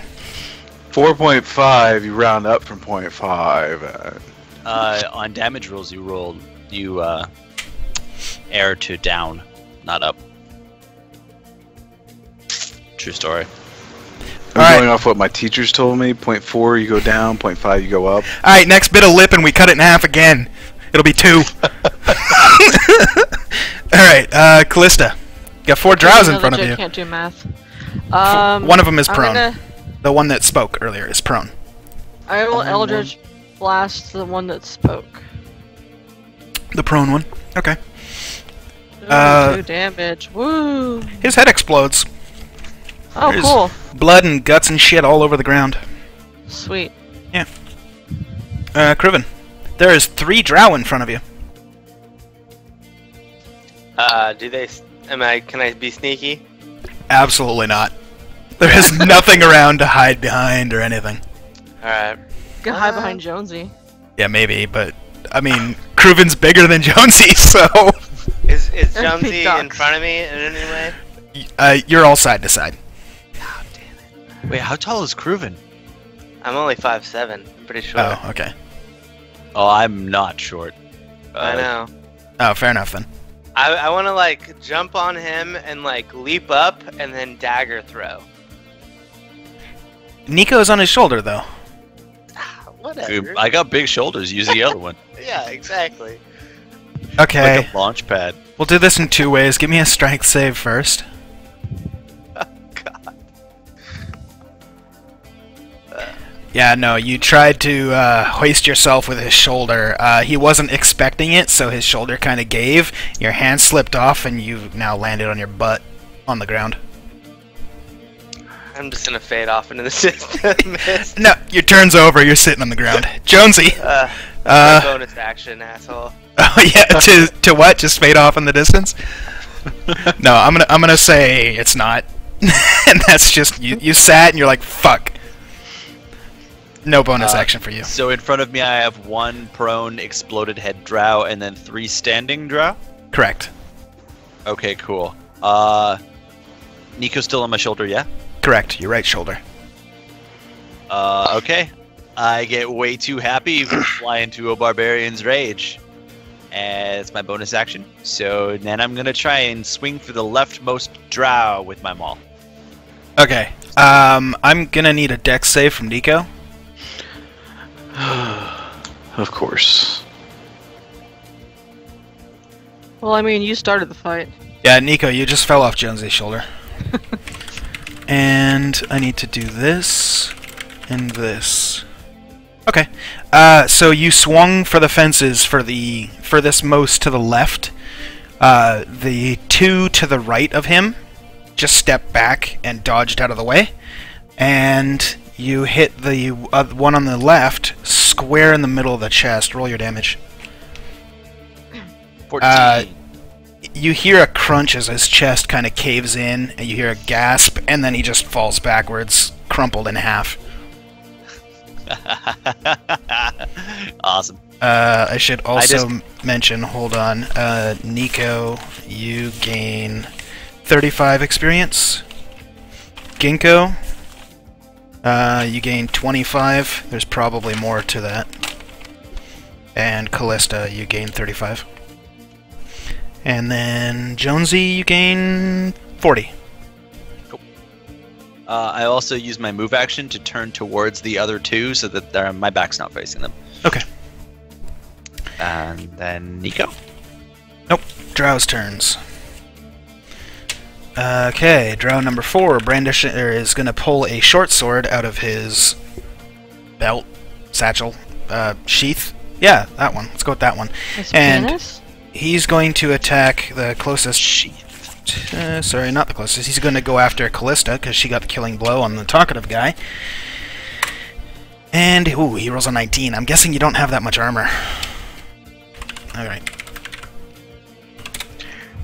4.5, you round up from 0.5. On damage rolls, you air to down, not up. True story. I'm going off what my teachers told me. 0.4 you go down, 0.5 you go up. Alright, next bit of lip and we cut it in half again. It'll be 2. Alright, Callista. You got 4 drows in front of you. I can't do math. One of them is I'm prone. gonna- The one that spoke earlier is prone. I will Eldritch Blast the one that spoke. The prone one. Okay. Ooh, 2 damage. Woo! His head explodes. Oh, There's cool. blood and guts and shit all over the ground. Sweet. Cruven. There is 3 drow in front of you. Can I be sneaky? Absolutely not. There is nothing around to hide behind or anything. Alright. You can hide behind Jonesy. Yeah, maybe, but I mean, Cruven's bigger than Jonesy, so Is Big Jonesy in dogs. front of me in any way? you're all side to side. Oh, damn it. Wait, how tall is Cruven? I'm only 5'7". I'm pretty sure. Oh, okay. Oh, I'm not short. I know. Oh, fair enough then. I want to like jump on him and like leap up and then dagger throw. Nico's on his shoulder though. Whatever. I got big shoulders. Use the other one. Yeah, exactly. Okay. Like a launch pad. We'll do this in 2 ways. Give me a strength save first. God. Yeah, no, you tried to hoist yourself with his shoulder. He wasn't expecting it, so his shoulder kind of gave. Your hand slipped off, and you've now landed on your butt on the ground. I'm just gonna fade off into the system. No, your turn's over. You're sitting on the ground. Jonesy! My bonus action, asshole. Oh yeah, to what? Just fade off in the distance? No, I'm gonna say it's not. And that's just you sat and you're like, fuck. No bonus action for you. So in front of me I have 1 prone exploded head drow and then 3 standing drow? Correct. Okay, cool. Nico's still on my shoulder, yeah? Correct. Your right shoulder. Okay. I get way too happy fly into a barbarian's rage. And it's my bonus action. So then I'm gonna try and swing for the leftmost drow with my maul. Okay. I'm gonna need a dex save from Nico. Of course. Well, I mean, you started the fight. Yeah, Nico, you just fell off Jonesy's shoulder. And I need to do this and this. Okay. So you swung for the fences for this most to the left. The 2 to the right of him just stepped back and dodged out of the way. And you hit the one on the left square in the middle of the chest. Roll your damage. 14. You hear a crunch as his chest kind of caves in, and you hear a gasp, and then he just falls backwards, crumpled in half. Awesome. I should also mention, hold on, Nico, you gain 35 experience. Ginkgo, you gain 25. There's probably more to that. And Callista, you gain 35. And then Jonesy, you gain 40. Cool. I also use my move action to turn towards the other 2 so that my back's not facing them. Okay. And then Nico? Nope. Drow's turns. Okay, Drow number 4 is going to pull a short sword out of his belt, satchel, sheath. Yeah, that one. Let's go with that one. And he's going to attack the closest sheath. Sorry, not the closest. He's going to go after Callista because she got the killing blow on the talkative guy. And, ooh, he rolls a 19. I'm guessing you don't have that much armor. Alright.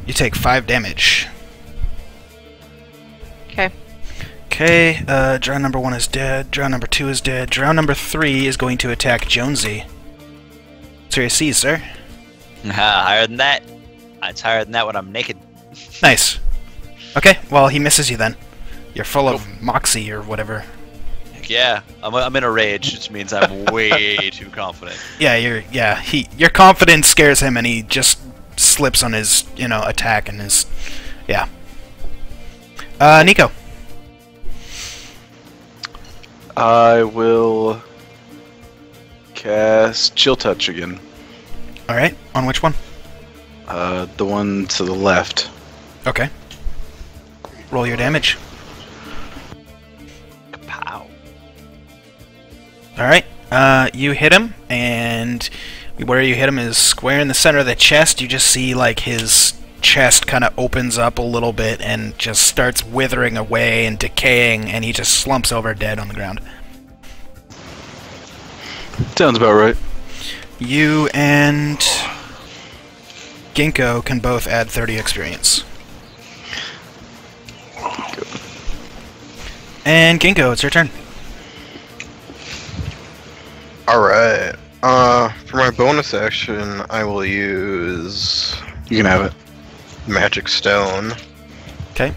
You take 5 damage. Okay. Okay, drow number 1 is dead. Drow number 2 is dead. Drow number 3 is going to attack Jonesy. What's your AC, sir? Higher than that. It's higher than that when I'm naked. Nice. Okay, well, he misses you then. You're full of moxie or whatever. Yeah, I'm in a rage, which means I'm way too confident. Yeah, your confidence scares him, and he just slips on his, attack and his, yeah. Nico. I will cast Chill Touch again. All right, on which one? The one to the left. Okay. Roll your damage. Kapow. Alright, you hit him, and where you hit him is square in the center of the chest. You just see, like, his chest kind of opens up a little bit and just starts withering away and decaying, and he just slumps over dead on the ground. Sounds about right. You and Ginkgo can both add 30 experience. Good. And Ginkgo, it's your turn. Alright. For my bonus action, I will use You can have it. Magic Stone. Okay.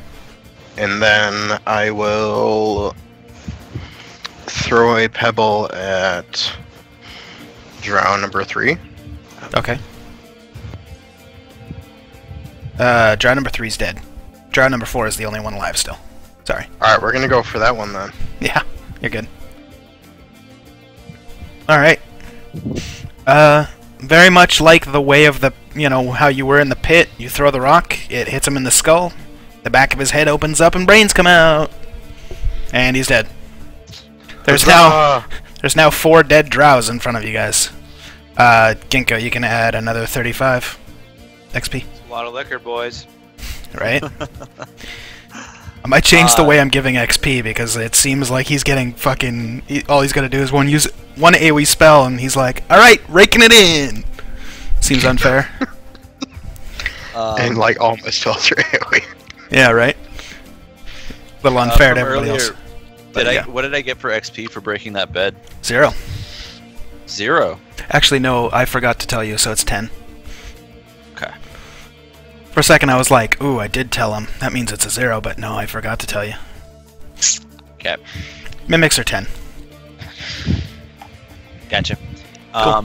And then I will throw a pebble at drow number 3. Okay. Drow number 3 is dead. Drow number 4 is the only one alive still. Sorry. Alright, we're gonna go for that one then. Yeah, you're good. Alright. Very much like the way of the you know, how you were in the pit. You throw the rock, it hits him in the skull, the back of his head opens up and brains come out. And he's dead. There's now 4 dead drows in front of you guys. Ginkgo, you can add another 35 XP. It's a lot of liquor, boys. Right? I might change the way I'm giving XP because it seems like he's getting fucking... all he's gotta do is one AoE spell and he's like, alright, raking it in! Seems unfair. And like all my spells are AoE. Yeah, right? A little unfair to everybody else. What did I get for XP for breaking that bed? 0. 0? Actually, no, I forgot to tell you, so it's 10. Okay. For a second I was like, ooh, I did tell him. That means it's a 0, but no, I forgot to tell you. Okay. Mimics are 10. Gotcha. Cool.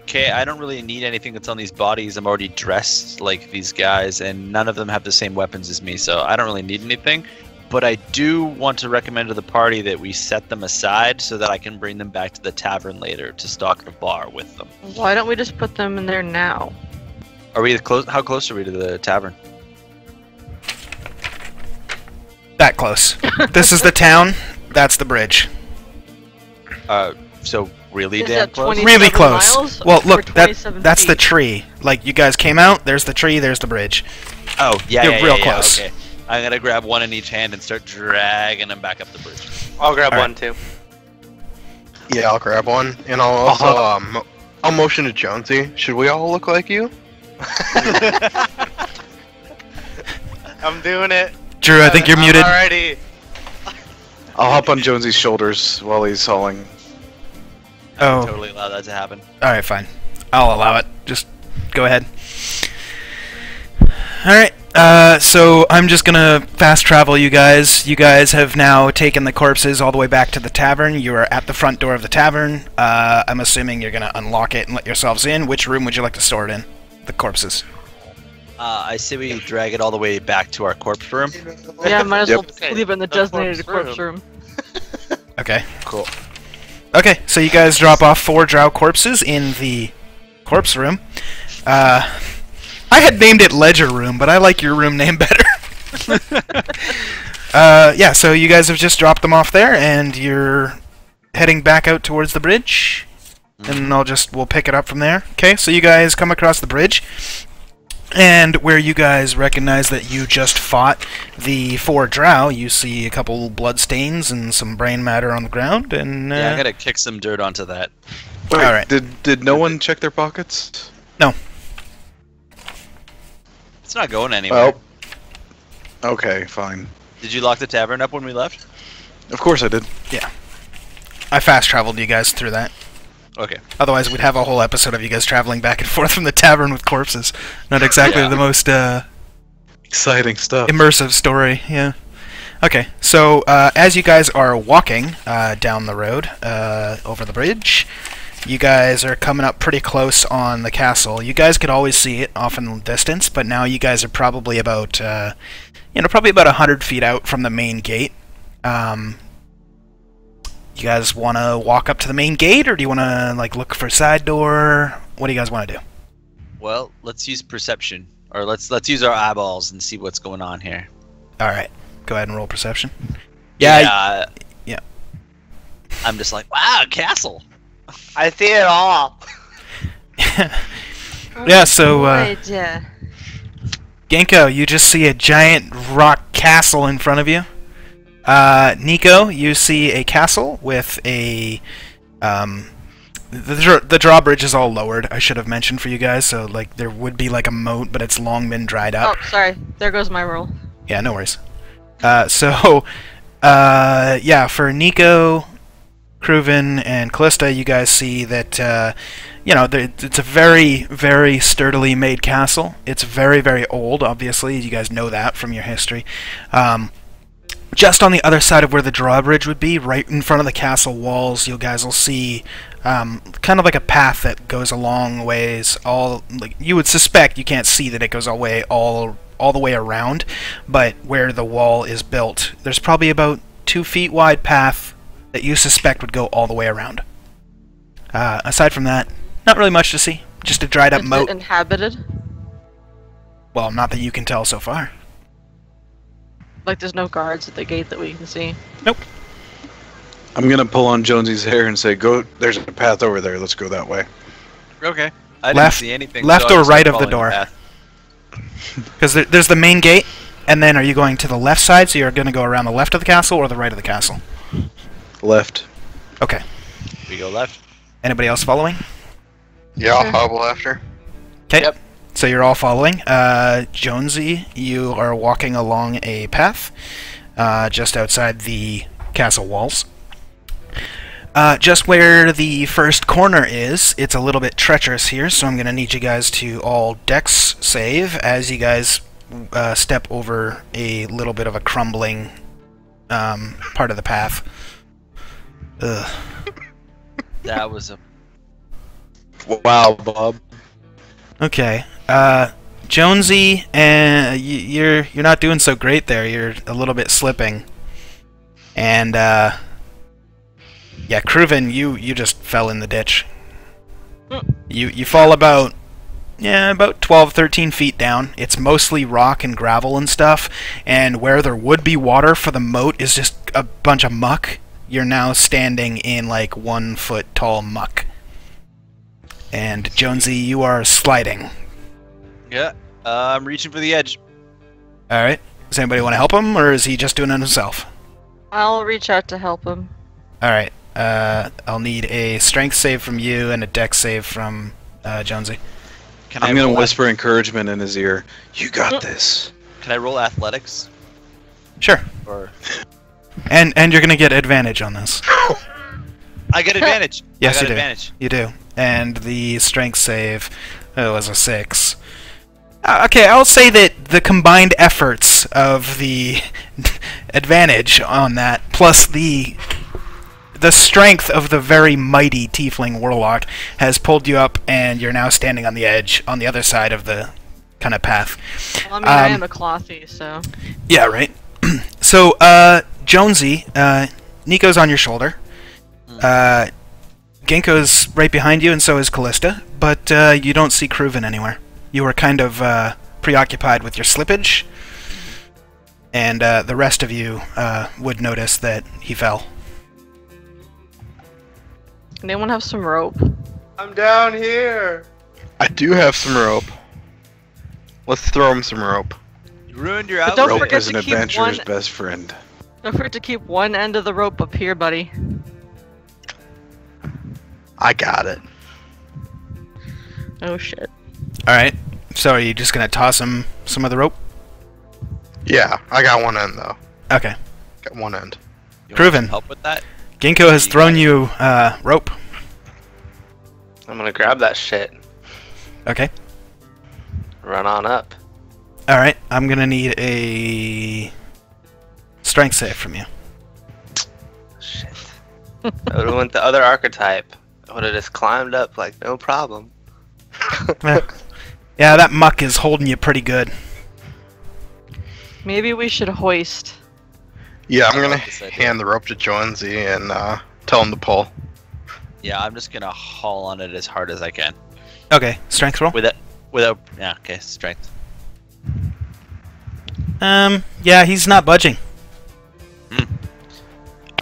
Okay, I don't really need anything that's on these bodies. I'm already dressed like these guys, and none of them have the same weapons as me, so I don't really need anything. But I do want to recommend to the party that we set them aside so that I can bring them back to the tavern later to stock the bar with them. Why don't we just put them in there now? Are we close? How close are we to the tavern? That close. This is the town, that's the bridge. So really Is damn that close? 27 Really close. miles Well, or look, 27 that's the feet? tree. Like, you guys came out, there's the tree, there's the bridge. Oh, yeah, You're yeah, real yeah, close. Okay. I'm gonna grab one in each hand and start dragging them back up the bridge. I'll grab All one too. Yeah, I'll grab one, and I'll also I'll motion to Jonesy. Should we all look like you? I'm doing it. Drew, I think you're muted. Alrighty. I'll hop on Jonesy's shoulders while he's hauling. I Oh. can totally allow that to happen. Alright, fine. I'll allow it. Just go ahead. Alright, so I'm just gonna fast travel you guys. You guys have now taken the corpses all the way back to the tavern. You are at the front door of the tavern. I'm assuming you're gonna unlock it and let yourselves in. Which room would you like to store it in? The corpses. I say we drag it all the way back to our corpse room. Yeah, might as well Okay, leave it in the the designated corpse corpse room. Okay. Cool. Okay, so you guys drop off 4 drow corpses in the corpse room. I had named it Ledger Room, but I like your room name better. Yeah, so you guys have just dropped them off there, and you're heading back out towards the bridge. And we'll pick it up from there. Okay, so you guys come across the bridge, and where you guys recognize that you just fought the 4 drow, you see a couple blood stains and some brain matter on the ground, and Yeah, I gotta kick some dirt onto that. Wait, Alright. Did no one check their pockets? no. It's not going anywhere. Well, okay, fine. Did you lock the tavern up when we left? Of course I did. I fast traveled you guys through that. Okay. Otherwise, we'd have a whole episode of you guys traveling back and forth from the tavern with corpses. Not exactly Yeah. the most Exciting stuff. immersive story, yeah. Okay, so as you guys are walking down the road over the bridge, you guys are coming up pretty close on the castle. You guys could always see it off in the distance, but now you guys are probably about, probably about 100 feet out from the main gate. You guys want to walk up to the main gate, or do you want to look for a side door? What do you guys want to do? Well, let's use perception, or let's use our eyeballs and see what's going on here. All right, go ahead and roll perception. Yeah. Yeah. I'm just like, wow, castle. I see it all. Yeah, so Yeah. Genko, you just see a giant rock castle in front of you. Nico, you see a castle with a the drawbridge is all lowered. I should have mentioned for you guys. So there would be a moat, but it's long been dried up. Oh, sorry. There goes my roll. Yeah, no worries. Yeah, for Nico, Kruven, and Callista, you guys see that, it's a very, very sturdily made castle. It's very, very old, obviously. You guys know that from your history. Just on the other side of where the drawbridge would be, right in front of the castle walls, you guys will see kind of like a path that goes a long ways. You would suspect, you can't see that it goes all the way around, but where the wall is built, there's probably about 2 feet wide path that you suspect would go all the way around. Aside from that, not really much to see. Just a dried up Is moat. it inhabited? Well, not that you can tell so far. Like there's no guards at the gate that we can see. Nope. I'm gonna pull on Jonesy's hair and say, "Go. There's a path over there. Let's go that way." Okay. I didn't Left- see anything. left so I or just right started of the following door? path. Because there's the main gate, and then are you going to the left side, so you're going to go around the left of the castle, or the right of the castle? Left. Okay. We go left. Anybody else following? Yeah, I'll Sure. hobble after. Okay. Yep. So you're all following. Jonesy, you are walking along a path just outside the castle walls. Just where the first corner is, it's a little bit treacherous here, so I'm going to need you guys to all dex save as you guys step over a little bit of a crumbling part of the path. Ugh. That was a. Wow, Bob. Okay. Jonesy, you're not doing so great there. You're a little bit slipping. And yeah, Cruven, you just fell in the ditch. You fall about 12, 13 feet down. It's mostly rock and gravel and stuff, and where there would be water for the moat is just a bunch of muck. You're now standing in like 1 foot tall muck. And Jonesy, you are sliding. Yeah. I'm reaching for the edge. Alright. Does anybody want to help him, or is he just doing it himself? I'll reach out to help him. Alright. I'll need a strength save from you and a dex save from Jonesy. Can I'm I gonna roll whisper encouragement in his ear. You got this. Can I roll athletics? Sure. Or And you're gonna get advantage on this. I get advantage. Yes, I you got do. advantage. You do. And the strength save was a 6. Okay, I'll say that the combined efforts of the advantage on that, plus the strength of the very mighty tiefling warlock, has pulled you up, and you're now standing on the edge, on the other side of the kind of path. Well, I mean, I am a clothy, so. Yeah, right. So, Jonesy, Nico's on your shoulder. Ginkgo's right behind you, and so is Callista, but you don't see Cruven anywhere. You were kind of preoccupied with your slippage, and the rest of you would notice that he fell. Anyone have some rope? I'm down here. I do have some rope. Let's throw him some rope. You ruined your But don't outfit. Rope forget is an to keep adventurer's one- best friend. Don't forget to keep one end of the rope up here, buddy. I got it. Oh shit. Alright, so are you just going to toss him some of the rope? Yeah, I got one end though. Okay. Got one end. You want Proven. some help with that? Ginkgo has thrown you rope. I'm gonna grab that shit. Okay. Run on up. Alright, I'm going to need a strength save from you. Shit. I would've went the other archetype. I would've just climbed up like no problem. Yeah, that muck is holding you pretty good. Maybe we should hoist. Yeah, I'm I gonna like this idea. hand the rope to Jonesy and tell him to pull. Yeah, I'm just gonna haul on it as hard as I can. Okay, strength roll. Without yeah, okay, strength. Yeah, he's not budging.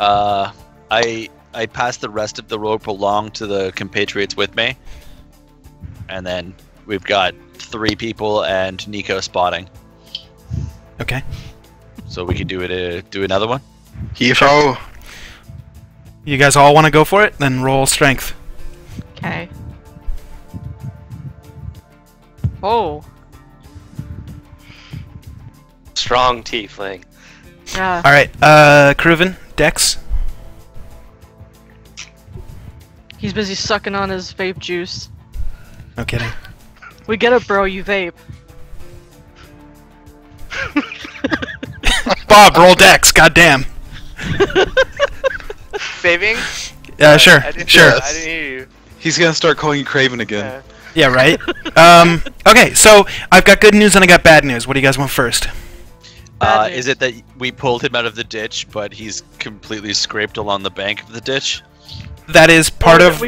I pass the rest of the rope along to the compatriots with me, and then we've got 3 people and Nico spotting, Okay. so we can do it. Do another one. Heave-ho! You guys all want to go for it? Then roll strength. Okay. Oh. Strong tiefling. Yeah. Alright, Cruven, Dex. He's busy sucking on his vape juice. No kidding. We get it, bro. You vape. Bob, roll Dex, goddamn. Saving? Sure, I didn't, sure. I didn't hear you. He's gonna start calling you Craven again. Yeah, right? Okay, so I've got good news and I got bad news. What do you guys want first? Bad Is news. it that we pulled him out of the ditch, but he's completely scraped along the bank of the ditch? that is part of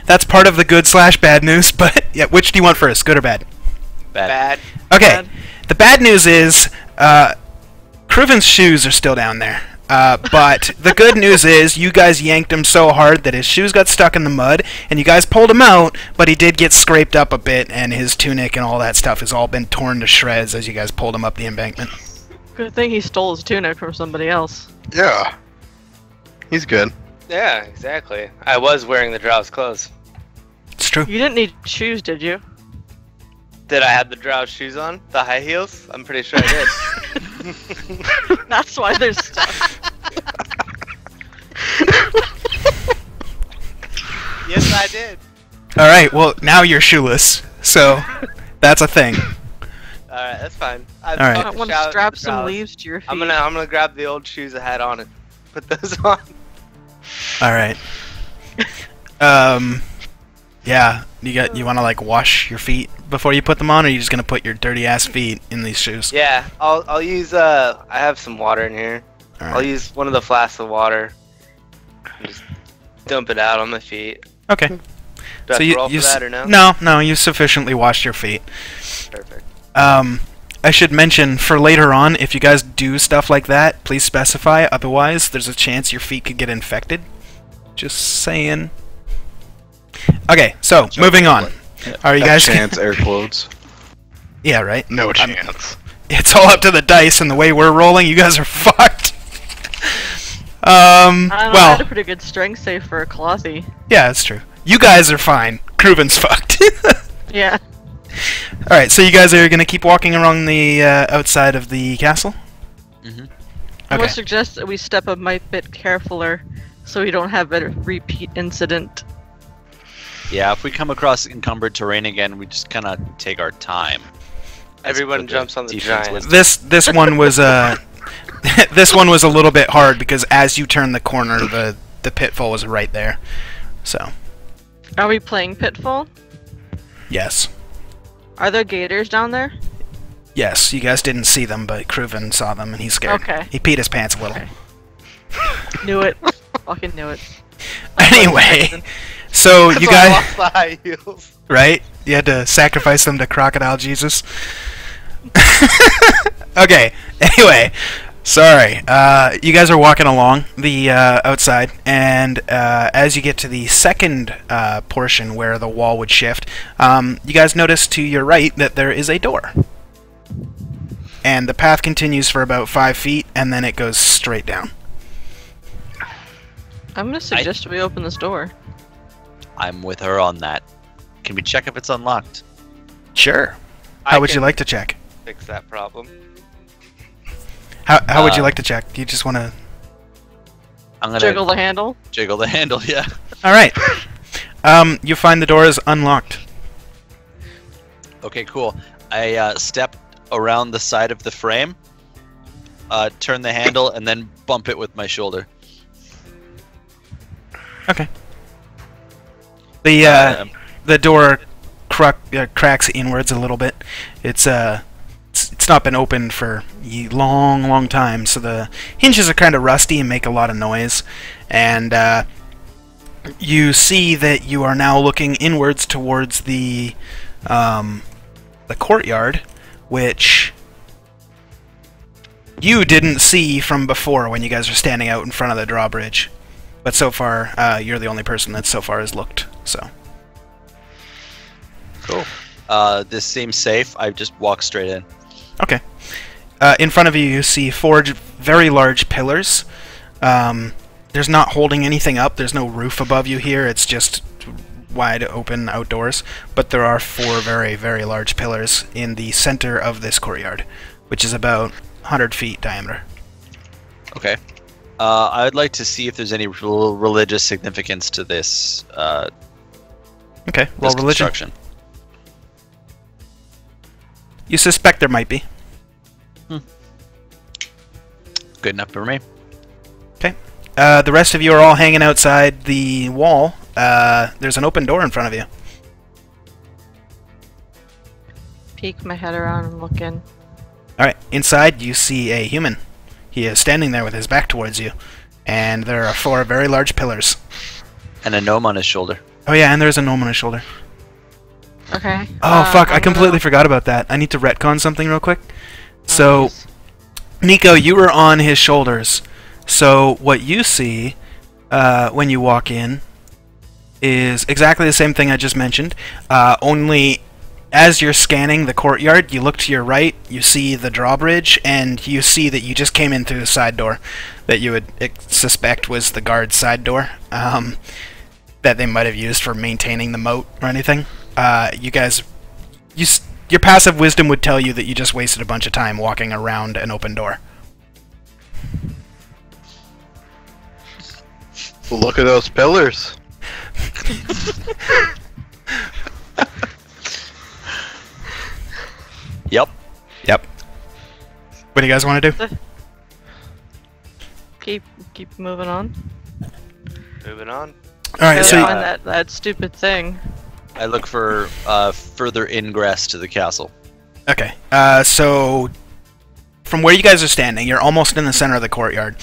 that's part of the good / bad news. But yeah, which do you want first, good or bad? Bad. Okay. The bad news is Kruven's shoes are still down there. But the good news is you guys yanked him so hard that his shoes got stuck in the mud, and you guys pulled him out, but he did get scraped up a bit, and his tunic and all that stuff has all been torn to shreds as you guys pulled him up the embankment. Good thing he stole his tunic from somebody else. Yeah. He's good. Yeah, exactly. I was wearing the drow's clothes. It's true. You didn't need shoes, did you? Did I have the drow's shoes on? The high heels? I'm pretty sure I did. That's why there's stuff. Yes, I did. Alright, well, now you're shoeless, so that's a thing. Alright, that's fine. All right. I don't want to strap some leaves to your feet. I'm gonna grab the old shoes I had on and put those on. Alright. Yeah, you want to like wash your feet before you put them on, or are you just gonna put your dirty ass feet in these shoes? Yeah, I'll use I have some water in here. All I'll right. use one of the flasks of water. And just dump it out on my feet. Okay. Do I have to roll for that or no? No, you sufficiently washed your feet. Perfect. I should mention for later on, if you guys do stuff like that, please specify. Otherwise, there's a chance your feet could get infected. Just saying. Okay, so moving on. Are you guys? Chance air quotes. Yeah, right. No chance. It's all up to the dice, and the way we're rolling, you guys are fucked. I don't know, I had a Well, pretty good strength save for a Colossi. yeah, that's true. You guys are fine. Kruven's fucked. Yeah. Alright, so you guys are going to keep walking around the outside of the castle? Mm-hmm. I Okay. would suggest that we step a bit carefuler so we don't have a repeat incident. Yeah, if we come across encumbered terrain again, we just kind of take our time. Everyone That's what jumps on the defense giant. was. This one was this one was a little bit hard because as you turn the corner, the pitfall was right there. So, Are we playing Pitfall? yes. Are there gators down there? Yes, you guys didn't see them, but Kruven saw them and he's scared. Okay. He peed his pants a little. Okay. Knew it. Fucking knew it. Anyway, so you So I guys, lost the high heels. right? You had to sacrifice them to Crocodile Jesus. Okay. Anyway, sorry. You guys are walking along the outside, and as you get to the second portion where the wall would shift, you guys notice to your right that there is a door. And the path continues for about 5 feet, and then it goes straight down. I'm gonna suggest we open this door. I'm with her on that. Can we check if it's unlocked? Sure. I How would you can like to check? fix that problem? How would you like to check? Do you just want to... I'm gonna Jiggle the handle. jiggle the handle. Yeah. Alright. You find the door is unlocked. Okay, cool. I step around the side of the frame, turn the handle, and then bump it with my shoulder. Okay. The door cracks inwards a little bit. It's not been opened for a long time, so the hinges are kind of rusty and make a lot of noise. And you see that you are now looking inwards towards the courtyard, which you didn't see from before when you guys were standing out in front of the drawbridge. But so far, you're the only person that so far has looked. So. Cool. This seems safe. I just walk straight in. Okay. In front of you, you see 4 very large pillars. There's not holding anything up. There's no roof above you here. It's just wide open outdoors. But there are 4 very, very large pillars in the center of this courtyard, which is about 100 feet diameter. Okay. I would like to see if there's any religious significance to this. Okay. Well, this religion. construction. You suspect there might be. Good enough for me. Okay. The rest of you are all hanging outside the wall. There's an open door in front of you. Peek my head around and look in. Alright, inside you see a human. He is standing there with his back towards you, and there are 4 very large pillars. And a gnome on his shoulder. Oh yeah, and there's a gnome on his shoulder. Okay. Oh fuck, I I'm completely gonna- forgot about that. I need to retcon something real quick. So, yes. Nico, you were on his shoulders. So what you see when you walk in is exactly the same thing I just mentioned, only as you're scanning the courtyard, you look to your right, you see the drawbridge, and you see that you just came in through the side door that you would suspect was the guard's side door, that they might have used for maintaining the moat or anything. You guys... Your passive wisdom would tell you that you just wasted a bunch of time walking around an open door. Look at those pillars. Yep. Yep. What do you guys want to do? Keep moving on. Moving on. Alright, so... Find that stupid thing. I look for further ingress to the castle. Okay, so... From where you guys are standing, you're almost in the center of the courtyard.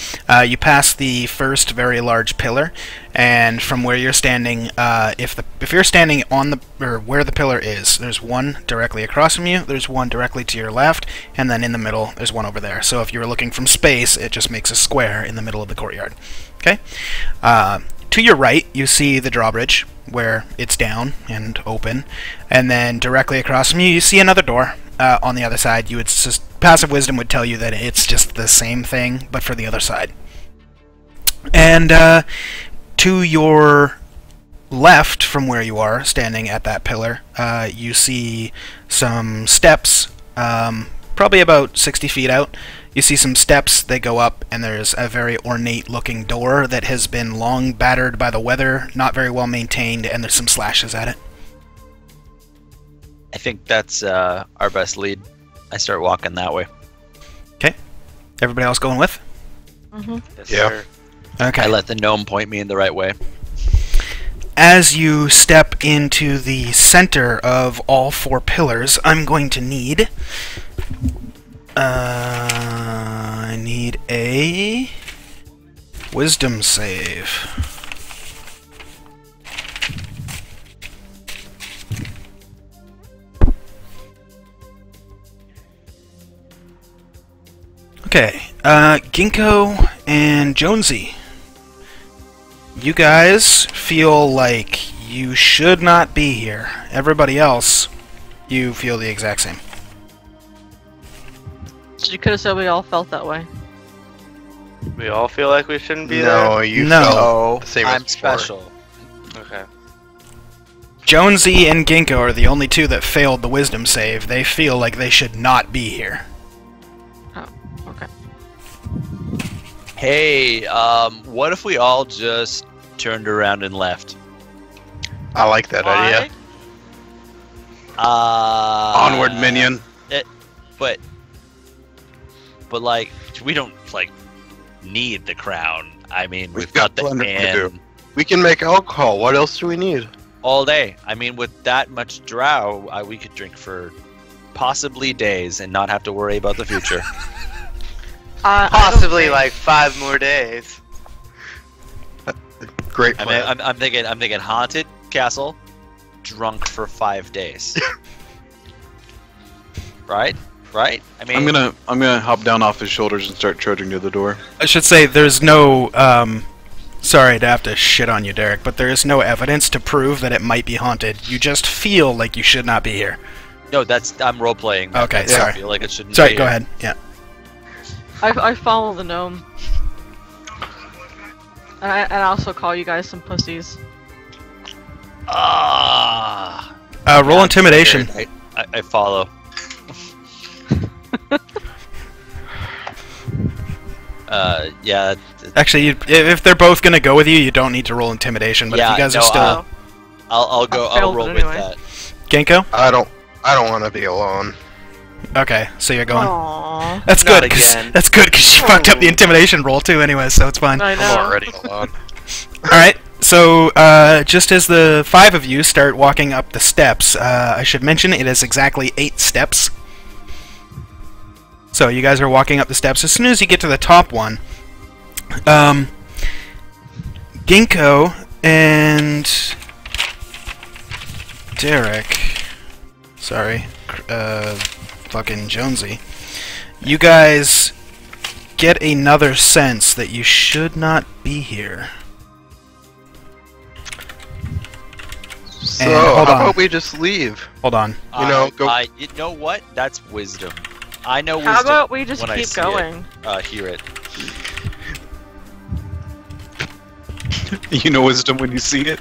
You pass the first very large pillar, and from where you're standing, if you're standing on the or where the pillar is, there's one directly across from you, there's one directly to your left, and then in the middle, there's one over there. So if you were looking from space, it just makes a square in the middle of the courtyard. Okay. To your right, you see the drawbridge, where it's down and open, and then directly across from you, you see another door. On the other side, you would passive wisdom would tell you that it's just the same thing, but for the other side. And to your left, from where you are, standing at that pillar, you see some steps, probably about 60 feet out. You see some steps, they go up, and there's a very ornate-looking door that has been long battered by the weather, not very well maintained, and there's some slashes at it. I think that's our best lead. I start walking that way. Okay. Everybody else going with? Mm-hmm. Yes, Yeah. sir. Okay. I let the gnome point me in the right way. As you step into the center of all four pillars, I'm going to need... I need a... Wisdom save. Okay, Ginkgo and Jonesy. You guys feel like you should not be here. Everybody else, you feel the exact same. So you could have said we all felt that way. We all feel like we shouldn't be No, you No. felt the same as I'm before. special. there. Okay. Jonesy and Ginkgo are the only two that failed the wisdom save. They feel like they should not be here. Oh, okay. Hey, what if we all just turned around and left? I like that idea. Onward, minion. But like, we don't like need the crown. I mean, We've we've got got the plenty to hand do. We can make alcohol. What else do we need? all day. I mean, with that much drow, we could drink for possibly days and not have to worry about the future. I don't Possibly think- like 5 more days. Great I plan. mean, I'm thinking haunted castle, drunk for 5 days. Right? I mean, I'm gonna hop down off his shoulders and start trudging to the door. I should say there's no, sorry to have to shit on you, Derek, but there is no evidence to prove that it might be haunted. You just feel like you should not be here. no, I'm role playing. Okay, I sorry. feel like it shouldn't. Sorry, be go here. ahead. Yeah. I follow the gnome. And I also call you guys some pussies. Ah. Roll Yeah, I'm intimidation. scared. I follow. Yeah. Actually, if they're both gonna go with you, you don't need to roll intimidation. But if you guys are still I'll go. I I'll failed roll it with anyway. that. Ginkgo, I don't want to be alone. okay, so you're going. Aww. That's Not good. again. That's good because you fucked up the intimidation roll too, anyway. So it's fine. I I'm know. already alone. All right. So just as the 5 of you start walking up the steps, I should mention it is exactly 8 steps. So you guys are walking up the steps. As soon as you get to the top one, Ginkgo, and Derek, sorry, fucking Jonesy, you guys get another sense that you should not be here. So, And hold how on. about we just leave? Hold on. You know, go- You know what? That's wisdom. I know wisdom. How about we just when I keep see going? It, hear it. You know wisdom when you see it.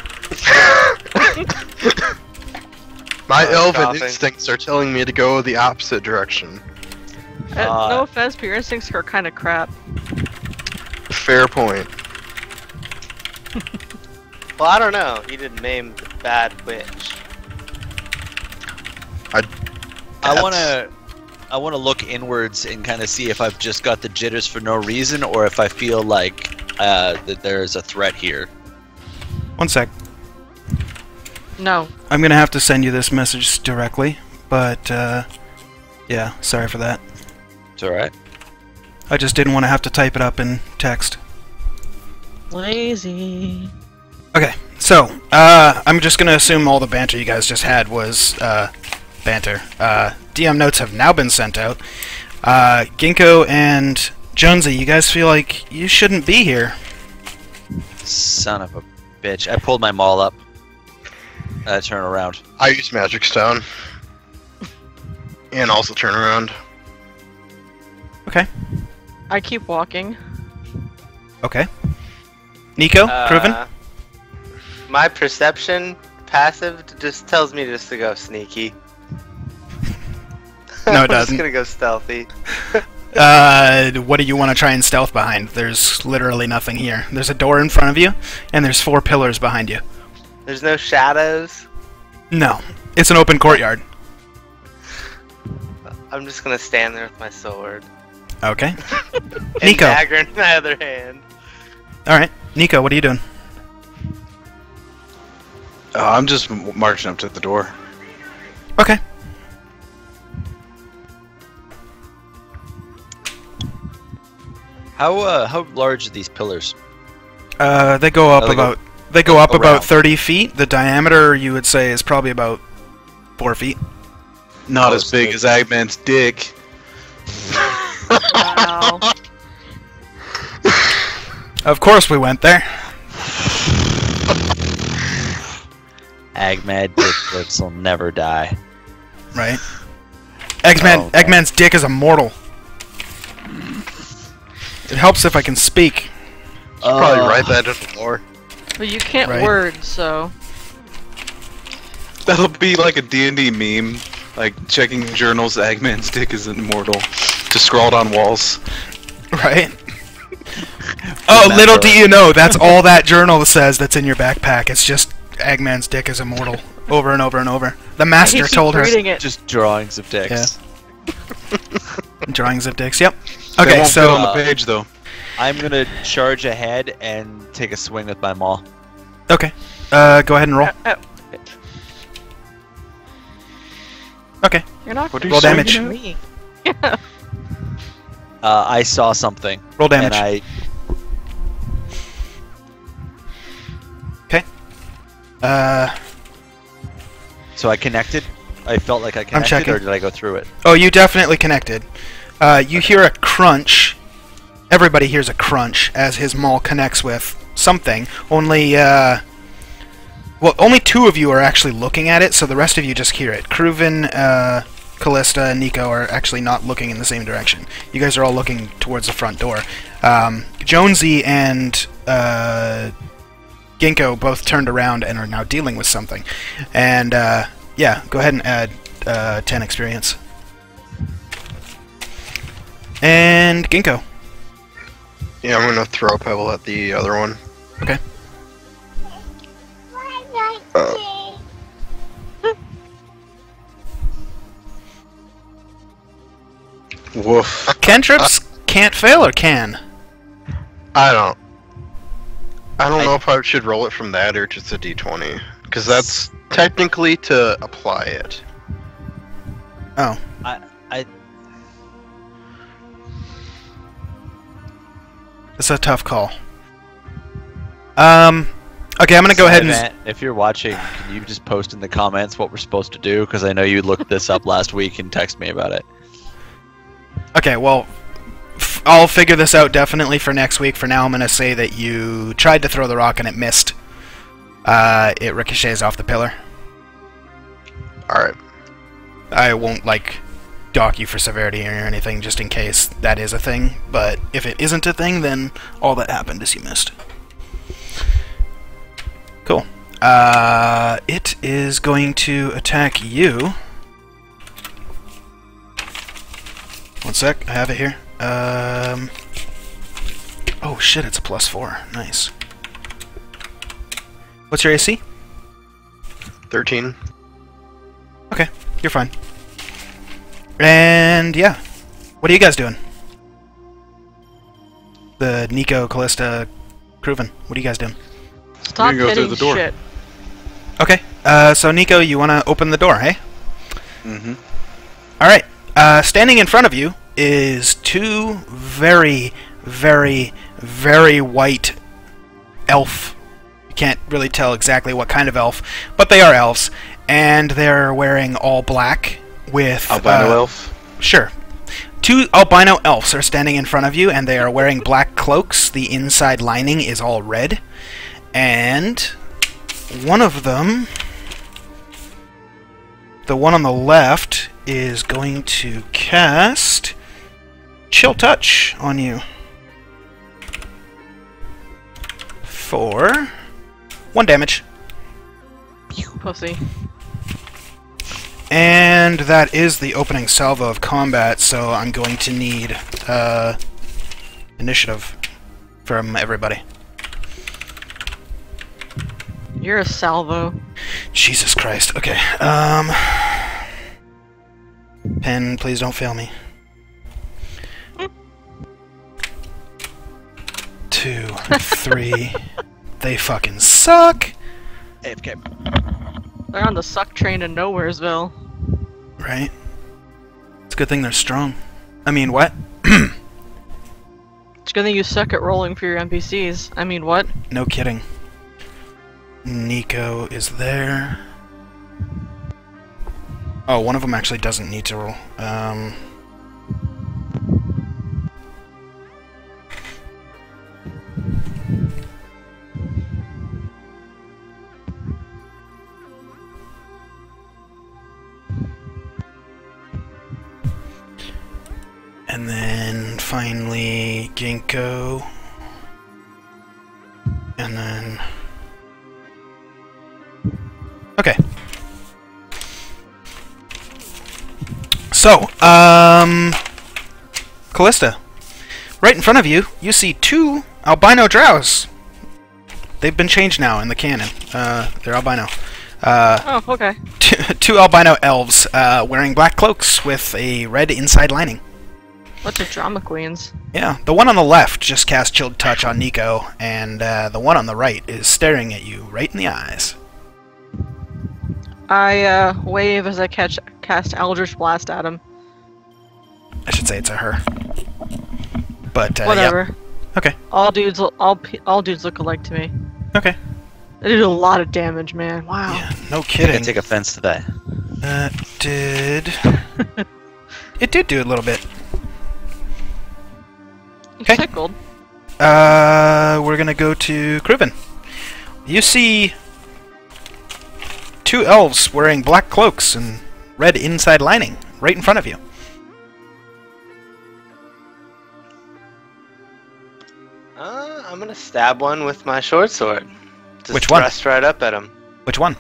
My elven coughing. instincts are telling me to go the opposite direction. No offense, but your instincts are kind of crap. Fair point. Well, I don't know. He didn't name the bad witch. I wanna look inwards and kind of see if I've just got the jitters for no reason, or if I feel like that there's a threat here. One sec. No. I'm gonna have to send you this message directly, but yeah, sorry for that. It's alright. I just didn't want to have to type it up in text. Lazy. Okay, so I'm just gonna assume all the banter you guys just had was banter. DM notes have now been sent out. Ginkgo and Jonesy, you guys feel like you shouldn't be here. Son of a bitch. I pulled my maul up. Turn around. I use Magic Stone. And also turn around. Okay. I keep walking. Okay. Nico, proven? My perception passive just tells me just to go sneaky. No, it I'm doesn't. just gonna go stealthy. What do you want to try and stealth behind? There's literally nothing here. There's a door in front of you, and there's 4 pillars behind you. There's no shadows. No. It's an open courtyard. I'm just gonna stand there with my sword. Okay. And Nico. dagger in my other hand. Alright. Nico, what are you doing? I'm just marching up to the door. Okay. How large are these pillars? They go up They go about... They go up about around. 30 feet. The diameter, you would say, is probably about 4 feet. Not Oh, as big so- as Eggman's dick. Wow. Of course we went there. Agmad dick lips will never die. Right? Eggman, okay. Eggman's dick is immortal. It helps if I can speak. Probably write that in the lore. But you can't Right. word, so. That'll be like a D&D meme, like checking journals. Eggman's dick is immortal. Just scrawled on walls. Right? Oh, Matt little Roy. do you know, that's all that journal says that's in your backpack. It's just Eggman's dick is immortal. Over and over and over. The He master keeps told her. reading it. Just drawings of dicks. Drawings of dicks, yep. They Okay, won't fit so... on the page though. I'm gonna charge ahead and take a swing with my maul. Okay. Go ahead and roll. Okay. You're not What are gonna you saying? shoot Roll me. I saw something. Roll damage. And Okay. so I connected. I felt like I connected, checking. or did I go through it? Oh, you definitely connected. You hear a crunch. Everybody hears a crunch as his maul connects with something. Only, well, only 2 of you are actually looking at it, so the rest of you just hear it. Kruven, Callista, and Nico are actually not looking in the same direction. You guys are all looking towards the front door. Jonesy and Ginkgo both turned around and are now dealing with something. And, yeah, go ahead and add 10 experience. And Ginkgo. Yeah, I'm gonna throw a pebble at the other one. Okay. Woof. Cantrips can't fail or can? I don't know if I should roll it from that or just a d20. Because that's technically to apply it. Oh. I It's a tough call. Okay, I'm gonna go ahead and. Vane, if you're watching, can you just post in the comments what we're supposed to do? Because I know you looked this up last week and texted me about it. Okay, well, I'll figure this out definitely for next week. For now, I'm gonna say that you tried to throw the rock and it missed. It ricochets off the pillar. Alright. I won't, like, dock you for severity or anything, just in case that is a thing. But if it isn't a thing, then all that happened is you missed. Cool. It is going to attack you. One sec, I have it here. Oh shit, it's a +4. Nice. What's your AC? 13. Okay, you're fine. And yeah, what are you guys doing? The Nico, Callista, Cruven. What are you guys doing? Stop We can go hitting through the door. shit. Okay, so Nico, you want to open the door, hey? Mm-hmm. Alright, standing in front of you is two very, very, very white elf. You can't really tell exactly what kind of elf, but they are elves, and they're wearing all black with... Albino elf? Sure. Two albino elves are standing in front of you, and they are wearing black cloaks. The inside lining is all red. And one of them, the one on the left, is going to cast Chill Touch on you. For 1 damage. Pussy. And that is the opening salvo of combat, so I'm going to need initiative from everybody. You're a salvo. Jesus Christ. Okay. Pen, please don't fail me. 2, 3. They fucking suck. AFK. They're on the suck train to Nowheresville. Right? It's a good thing they're strong. I mean, what? It's a good thing you suck at rolling for your NPCs. I mean, what? No kidding. Nico is there. Oh, one of them actually doesn't need to roll. And then finally Ginkgo. And then... Okay. So, Callista, right in front of you, you see 2 albino drows. They've been changed now in the canon. They're albino. Oh, okay. Two albino elves wearing black cloaks with a red inside lining. Bunch of drama queens. Yeah, the one on the left just cast Chilled Touch on Nico, and the one on the right is staring at you right in the eyes. I wave as I cast Eldritch Blast at him. I should say it's a her. But Whatever. Yep. Okay. All dudes look alike to me. Okay. They did a lot of damage, man. Wow. Yeah, no I kidding. take offense to that. It did do a little bit. I'm Okay. tickled. We're gonna go to Cruven. You see 2 elves wearing black cloaks and red inside lining right in front of you. I'm gonna stab one with my short sword. Just Which one? thrust right up at him. Which one?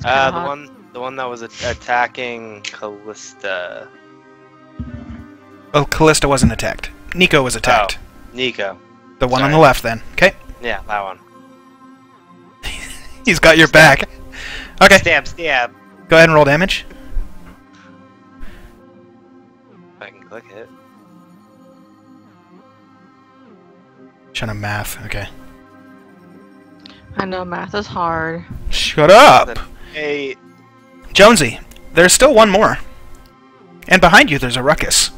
The one that was attacking Callista. Oh, Callista wasn't attacked. Nico was attacked. Oh, Nico. The one on sorry. the left, then. Okay. Yeah, that one. He's got your back. Okay. Stab, stab. Go ahead and roll damage. If I can click it. Trying to math. Okay. I know math is hard. Shut up! 8. Jonesy, there's still one more. And behind you, there's a ruckus.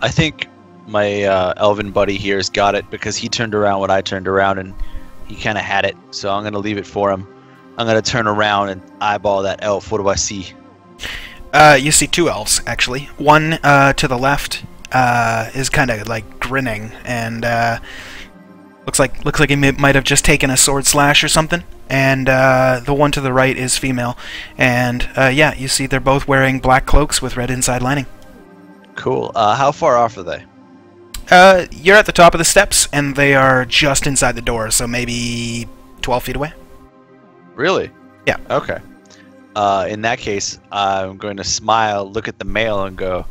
I think my elven buddy here has got it because he turned around when I turned around and he kind of had it. So I'm gonna leave it for him. I'm gonna turn around and eyeball that elf. What do I see? You see two elves, actually. One to the left is kind of like grinning, and looks like he might have just taken a sword slash or something. And the one to the right is female, and yeah, you see they're both wearing black cloaks with red inside lining. Cool. How far off are they? You're at the top of the steps, and they are just inside the door, so maybe 12 feet away. Really? Yeah. Okay. In that case, I'm going to smile, look at the male, and go,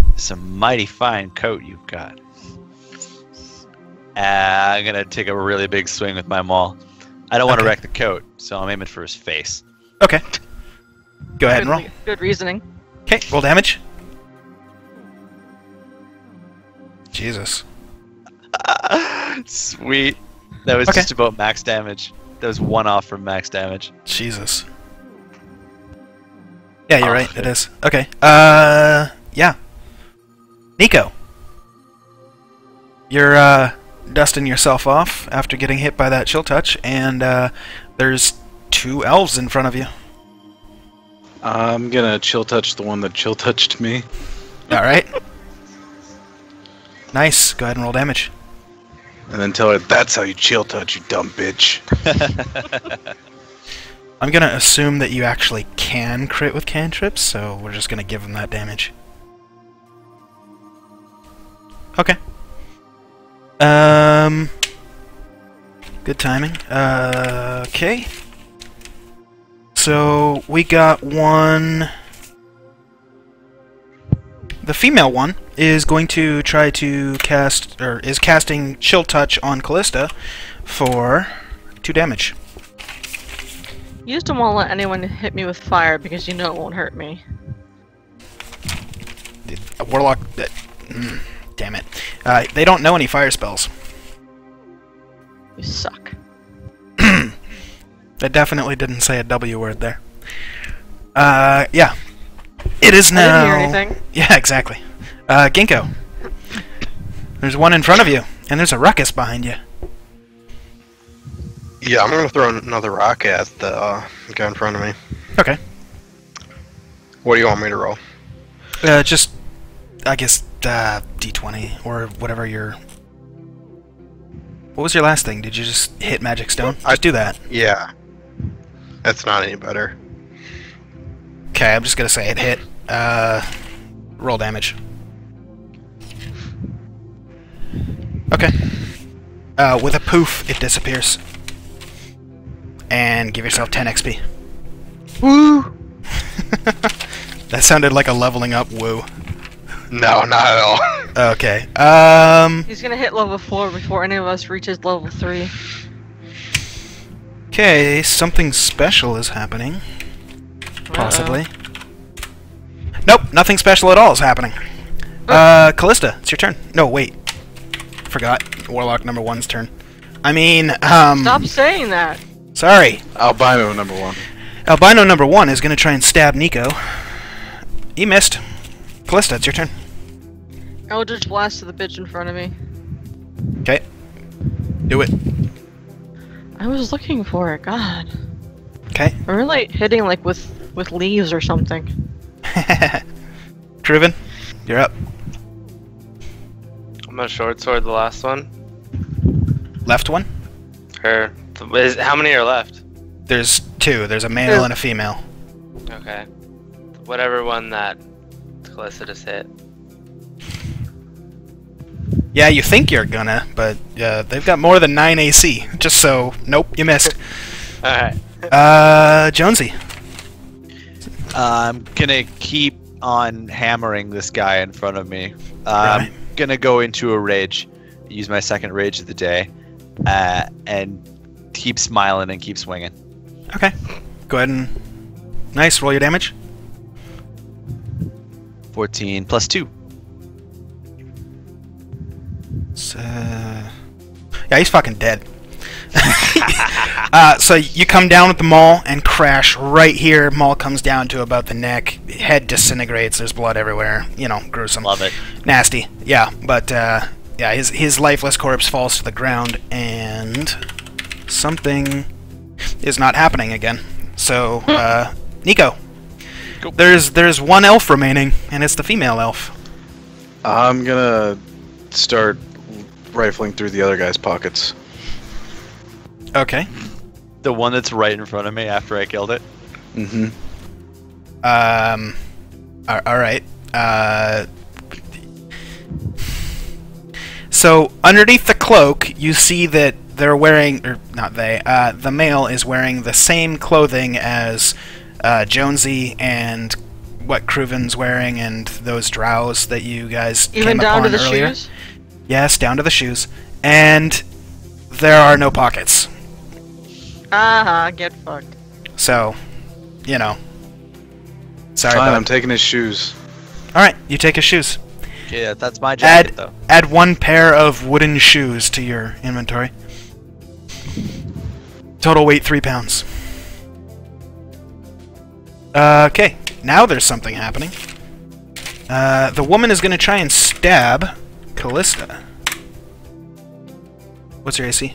"It's a mighty fine coat you've got." I'm going to take a really big swing with my maul. I don't want to wreck the coat, so I'm aiming for his face. Okay. Go ahead and roll. Good reasoning. Okay, roll damage. Jesus. Sweet. That was just about max damage. That was one off from max damage. Jesus. Yeah, you're right. It is. Okay. Yeah. Nico. You're, dusting yourself off after getting hit by that chill touch, and, there's two elves in front of you. I'm gonna chill touch the one that chill touched me. Alright. Nice. Go ahead and roll damage. And then tell her, "That's how you chill touch, you dumb bitch." I'm gonna assume that you actually can crit with cantrips, so we're just gonna give him that damage. Okay. Good timing. Okay. So, we got one... The female one is going to try to cast, or is casting Chill Touch on Callista for 2 damage. You just don't want to let anyone hit me with fire because you know it won't hurt me. A warlock... damn it. They don't know any fire spells. You suck. That definitely didn't say a W word there. Yeah. It is now... I didn't hear anything. Yeah, exactly. Ginkgo. There's one in front of you, and there's a ruckus behind you. Yeah, I'm gonna throw another rock at the guy in front of me. Okay. What do you want me to roll? Just... I guess, D20, or whatever your... What was your last thing? Did you just hit Magic Stone? Just do that. Yeah. That's not any better. Okay, I'm just gonna say it hit. Roll damage. Okay. With a poof, it disappears. And give yourself 10 XP. Woo! That sounded like a leveling up woo. No, not at all. Okay. He's gonna hit level 4 before any of us reaches level 3. Okay, something special is happening. Possibly. Nope, nothing special at all is happening. Callista, it's your turn. No, wait. Forgot. Warlock number 1's turn. I mean, Stop saying that! Sorry. Albino number 1. Albino number 1 is gonna try and stab Nico. He missed. Callista, it's your turn. Eldritch Blast to the bitch in front of me. Okay. Do it. I was looking for it, god. Okay. I'm really hitting like with leaves or something. Driven, you're up. I'm gonna short sword the last one. Left one? How many are left? There's 2. There's a male and a female. Okay. Whatever one that Callista just hit. Yeah, you think you're gonna, but they've got more than 9 AC. Just so, nope, you missed. Alright. Jonesy. I'm gonna keep on hammering this guy in front of me. I'm gonna go into a rage, use my second rage of the day, and keep smiling and keep swinging. Okay. Go ahead and... Nice, roll your damage. 14 plus 2. Yeah, he's fucking dead. So you come down with the maul and crash right here. Maul comes down to about the neck. Head disintegrates. There's blood everywhere. You know, gruesome. Love it. Nasty. Yeah, but yeah, his lifeless corpse falls to the ground, and something is not happening again. So, Nico, Go. there's one elf remaining, and it's the female elf. I'm gonna start rifling through the other guy's pockets. Okay. The one that's right in front of me after I killed it. Mm-hmm. All right. So underneath the cloak, you see that they're wearing, or not they, the male is wearing the same clothing as Jonesy and what Cruven's wearing and those drows that you guys Even came down upon to the earlier. shoes? Yes, down to the shoes. And there are no pockets. Get fucked. So, you know. Sorry, Fine, bud. I'm taking his shoes. Alright, you take his shoes. Yeah, that's my jacket though. Add one pair of wooden shoes to your inventory. Total weight 3 pounds. Okay, now there's something happening. The woman is going to try and stab Callista. What's your AC?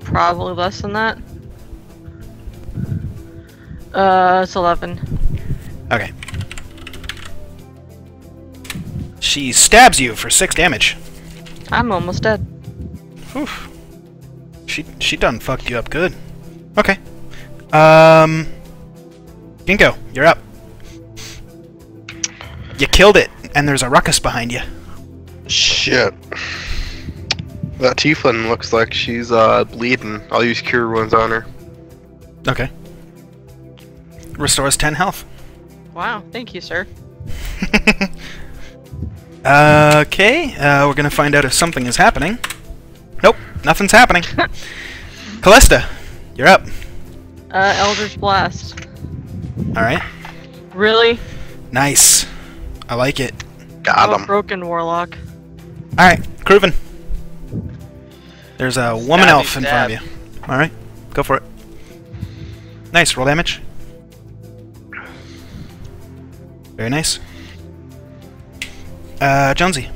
Probably less than that. It's 11. Okay. She stabs you for 6 damage. I'm almost dead. Oof. She done fucked you up good. Okay. Ginkgo, you're up. You killed it, and there's a ruckus behind you. Shit. That tiefling looks like she's bleeding. I'll use cure wounds on her. Okay. Restores 10 health. Wow, thank you, sir. Okay, we're gonna find out if something is happening. Nope, nothing's happening. Callista, you're up. Eldritch Blast. Alright. Really? Nice. I like it. Got I'm a him. broken warlock. Alright, Cruven. There's a woman Stabby elf in front of you. Alright, go for it. Nice, roll damage. Very nice. Jonesy.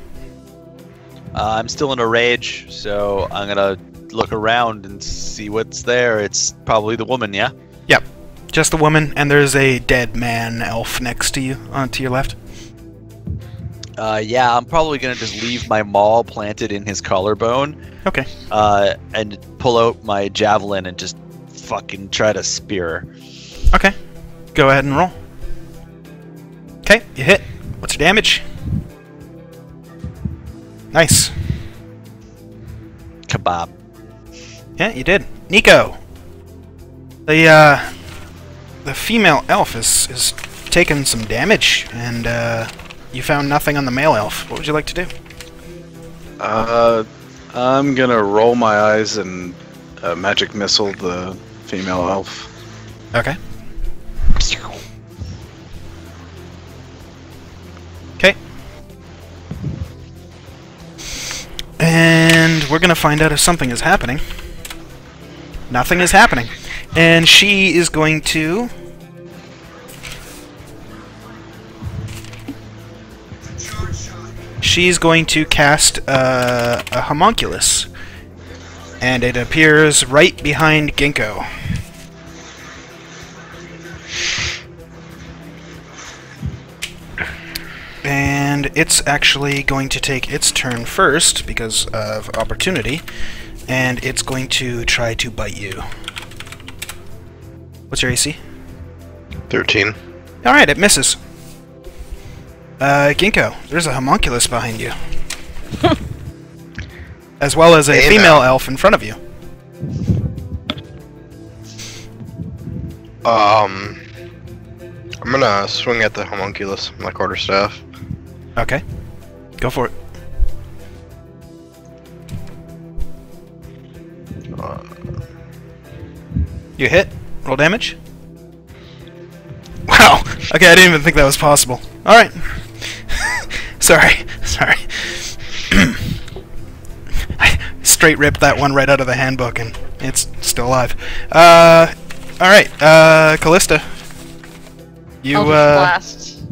I'm still in a rage, so I'm gonna look around and see what's there. It's probably the woman, yeah? Yep. Just the woman, and there's a dead man elf next to you, to your left. Yeah, I'm probably gonna just leave my maul planted in his collarbone, Okay. and pull out my javelin and just fucking try to spear her. Okay. Go ahead and roll. Okay, you hit. What's your damage? Nice. Kebab. Yeah, you did. Nico! The female elf is taking some damage, and you found nothing on the male elf. What would you like to do? I'm gonna roll my eyes and magic missile the female elf. Okay. Okay. And we're gonna find out if something is happening. Nothing is happening. And she is going to... She's going to cast a homunculus. And it appears right behind Ginkgo. And it's actually going to take its turn first because of opportunity, and it's going to try to bite you. What's your AC? 13. Alright, it misses. Ginkgo, there's a homunculus behind you. As well as a Hey, female now. elf in front of you. I'm gonna swing at the homunculus, my quarterstaff. Okay. Go for it. You hit. Roll damage. Wow. Okay, I didn't even think that was possible. Alright. Sorry. straight ripped that one right out of the handbook, and it's still alive. Alright, Callista. You, Eldritch Blast.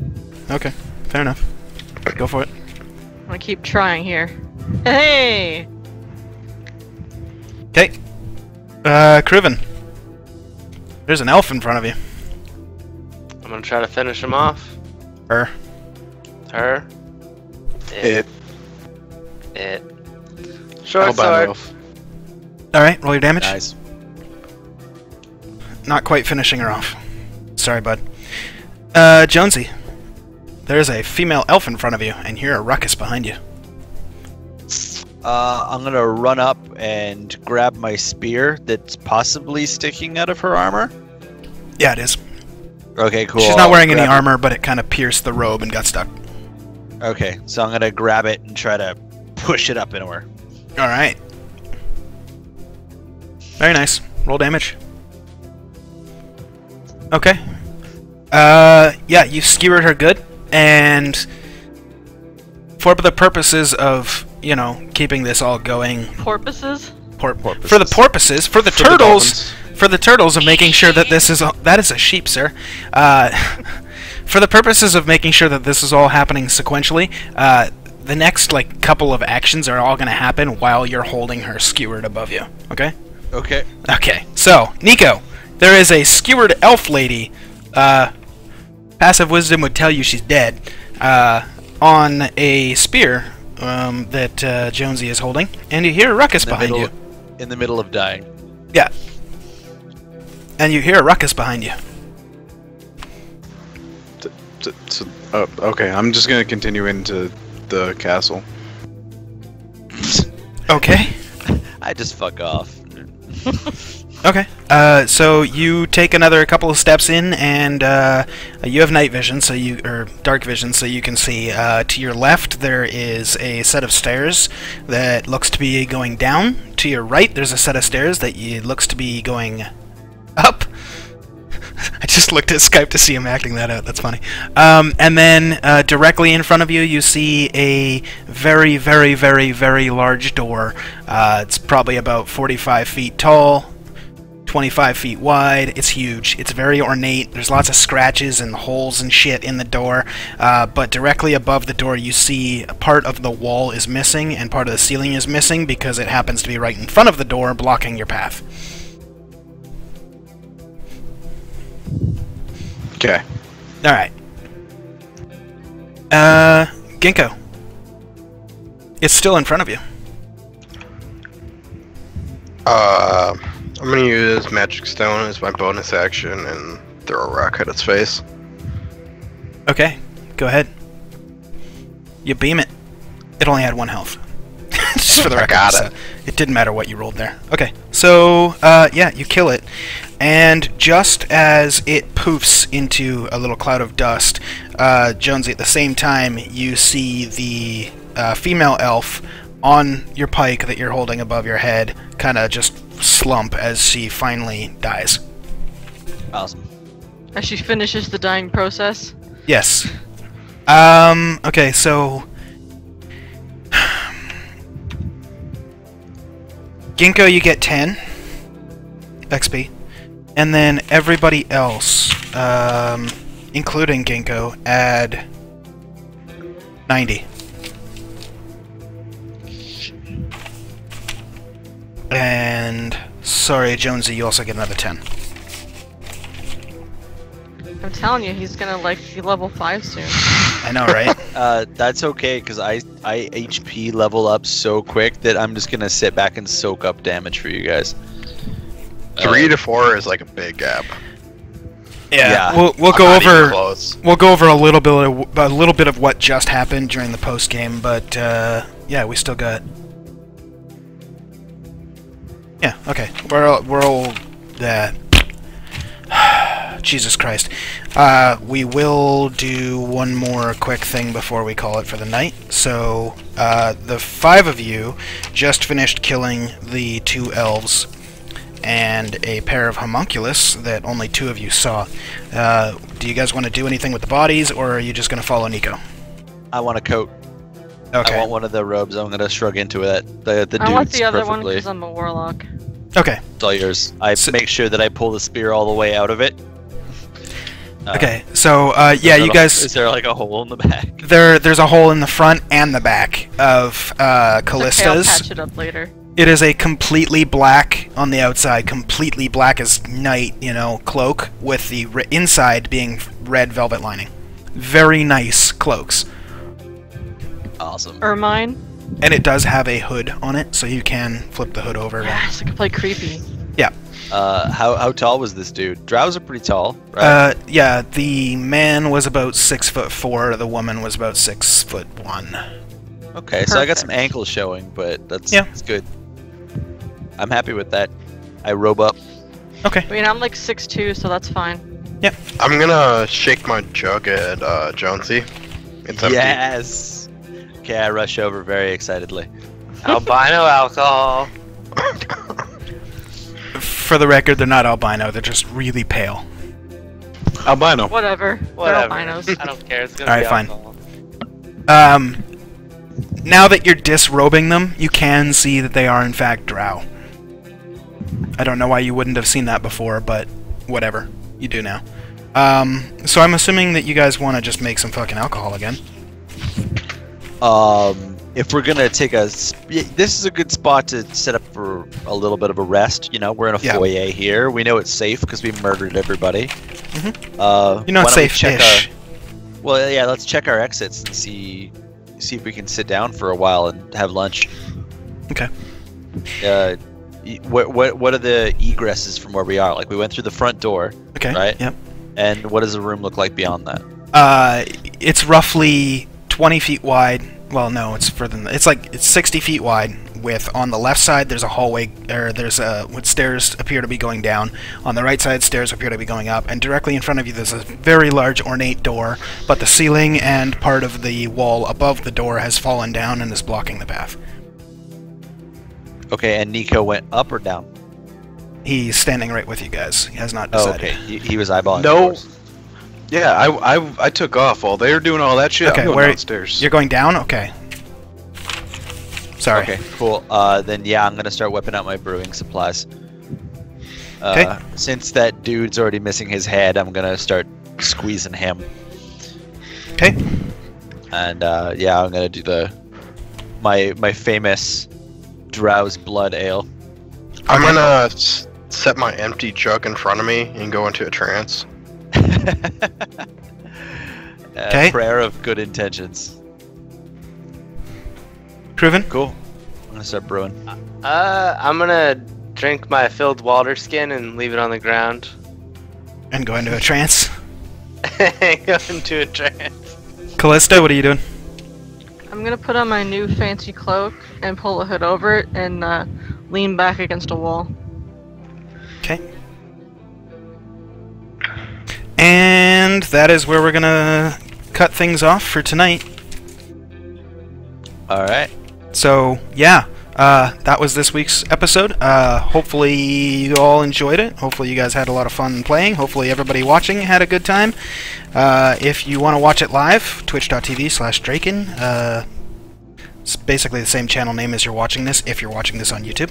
Okay, fair enough. Go for it. I'm gonna keep trying here. Hey! Okay. Kriven. There's an elf in front of you. I'm gonna try to finish him off. Her. Her. It. Short Albino sword. elf. Alright, roll your damage. Nice. Not quite finishing her off. Sorry, bud. Jonesy. There's a female elf in front of you, and you're a ruckus behind you. I'm gonna run up and grab my spear that's possibly sticking out of her armor. Yeah, it is. Okay, cool. She's not wearing any Grab it. armor, but it kind of pierced the robe and got stuck. Okay, so I'm gonna grab it and try to push it up into her. Alright. Very nice. Roll damage. Okay. Yeah, you skewered her good, and for the purposes of, you know, keeping this all going... Porpoises? For the porpoises, for the turtles... For the turtles of making sure that this is... That is a sheep, sir. For the purposes of making sure that this is all happening sequentially, the next, like, couple of actions are all going to happen while you're holding her skewered above you. Okay? Okay. Okay. So, Nico, there is a skewered elf lady. Passive wisdom would tell you she's dead. On a spear that Jonesy is holding, and you hear a ruckus behind you. In the middle of dying. Yeah. And you hear a ruckus behind you. Okay, I'm just gonna continue into the castle. Okay. I just fuck off. Okay. So you take another couple of steps in, and you have night vision, or dark vision, so you can see. To your left, there is a set of stairs that looks to be going down. To your right, there's a set of stairs that looks to be going up. I just looked at Skype to see him acting that out. That's funny. And then directly in front of you, you see a very, very, very, very large door. It's probably about 45 feet tall, 25 feet wide. It's huge. It's very ornate. There's lots of scratches and holes and shit in the door. But directly above the door, you see part of the wall is missing and part of the ceiling is missing because it happens to be right in front of the door, blocking your path. Okay. Alright. Ginkgo. It's still in front of you. I'm gonna use Magic Stone as my bonus action and throw a rock at its face. Okay, go ahead. You beam it. It only had 1 health. Just for the record. got so it. It didn't matter what you rolled there. Okay, so, yeah, you kill it. And just as it poofs into a little cloud of dust, Jonesy, at the same time, you see the female elf on your pike that you're holding above your head kind of just slump as she finally dies. Awesome. As she finishes the dying process. Yes. Okay, so... Ginkgo, you get 10 XP. And then everybody else, including Ginkgo, add 90. And sorry, Jonesy, you also get another 10. I'm telling you, he's gonna like be level 5 soon. I know, right? That's okay, because I HP level up so quick that I'm just gonna sit back and soak up damage for you guys. 3 to 4 is like a big gap. Yeah, Yeah. we'll I'm go not even over close. we'll go over a little bit of what just happened during the post game, but yeah, we still got. Yeah, okay. We're all Jesus Christ. We will do one more quick thing before we call it for the night. So, the 5 of you just finished killing the 2 elves and a pair of homunculus that only 2 of you saw. Do you guys want to do anything with the bodies, or are you just going to follow Nico? I want a coat. Okay. I want one of the robes. I'm gonna shrug into it. The I want dude's the other one preferably. because I'm a warlock. Okay. It's all yours. I make sure that I pull the spear all the way out of it. Okay. So yeah, you guys. Is there like a hole in the back? There's a hole in the front and the back of Okay, I'll Callista's. patch it up later. It is a completely black on the outside, completely black as night, cloak with the inside being red velvet lining. Very nice cloaks. Awesome. Ermine. And it does have a hood on it, so you can flip the hood over. Yes, I can play creepy. Yeah. How tall was this dude? Drows are pretty tall, right? Yeah, the man was about 6'4", the woman was about 6'1". Okay, so I got some Perfect. ankles showing, but that's Yeah. good. I'm happy with that. I robe up. Okay. I mean, I'm like 6'2", so that's fine. I'm gonna shake my jug at Jonesy. It's empty. Yes. Okay, I rush over very excitedly. Albino alcohol. For the record, they're not albino, they're just really pale. Albino. Whatever. Whatever. They're albinos. I don't care. It's gonna Alright, be fine. alcohol. Now that you're disrobing them, you can see that they are in fact drow. I don't know why you wouldn't have seen that before, but whatever. You do now. So I'm assuming that you guys want to just make some fucking alcohol again. If we're gonna take this is a good spot to set up for a little bit of a rest. We're in a Yeah. foyer here. We know it's safe because we murdered everybody. Mm-hmm. You're not why don't we safe-ish. Well, yeah, let's check our exits and see if we can sit down for a while and have lunch. Okay. What are the egresses from where we are? Like, we went through the front door, Okay. right? Yep. And what does the room look like beyond that? It's roughly 20 feet wide. Well, no, it's further than that. It's 60 feet wide. With on the left side, there's a hallway, or there's what stairs appear to be going down. On the right side, stairs appear to be going up. And directly in front of you, there's a very large ornate door. But the ceiling and part of the wall above the door has fallen down and is blocking the path. Okay, and Nico went up or down? He's standing right with you guys. He has not Oh, decided. okay. He was eyeballing. No. the doors. Yeah, I took off while they were doing all that shit. Okay, I'm going where downstairs. you're going down? Okay. Sorry. Okay, cool. Then yeah, I'm gonna start whipping out my brewing supplies. Okay. Since that dude's already missing his head, I'm gonna start squeezing him. Okay. And yeah, I'm gonna do my famous Drow's Blood Ale. I'm gonna set my empty jug in front of me and go into a trance. Okay. Prayer of good intentions. Proven? Cool. I'm gonna start brewing. I'm gonna drink my filled water skin and leave it on the ground. And go into a trance. Go into a trance. Callista, what are you doing? I'm gonna put on my new fancy cloak and pull a hood over it and lean back against a wall. Okay. And that is where we're gonna cut things off for tonight. All right. So, yeah, that was this week's episode. Hopefully you all enjoyed it. Hopefully you guys had a lot of fun playing. Hopefully everybody watching had a good time. If you want to watch it live, twitch.tv/Draken. It's basically the same channel name as you're watching this, if you're watching this on YouTube,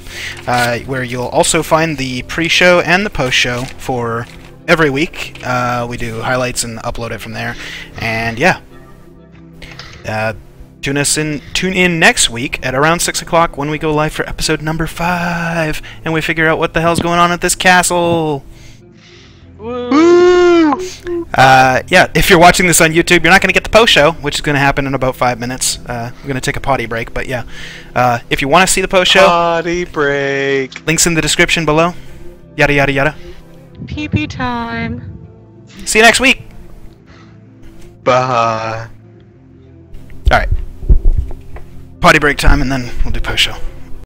where you'll also find the pre-show and the post-show for every week. We do highlights and upload it from there. And yeah. Tune in next week at around 6 o'clock when we go live for episode number 5, and we figure out what the hell's going on at this castle. Woo! Yeah, if you're watching this on YouTube, you're not going to get the post show, which is going to happen in about 5 minutes. We're going to take a potty break, but yeah. If you want to see the post show, Potty break. links in the description below. Yada yada yada. PP time. See you next week. Bye. All right. Potty break time, and then we'll do post show.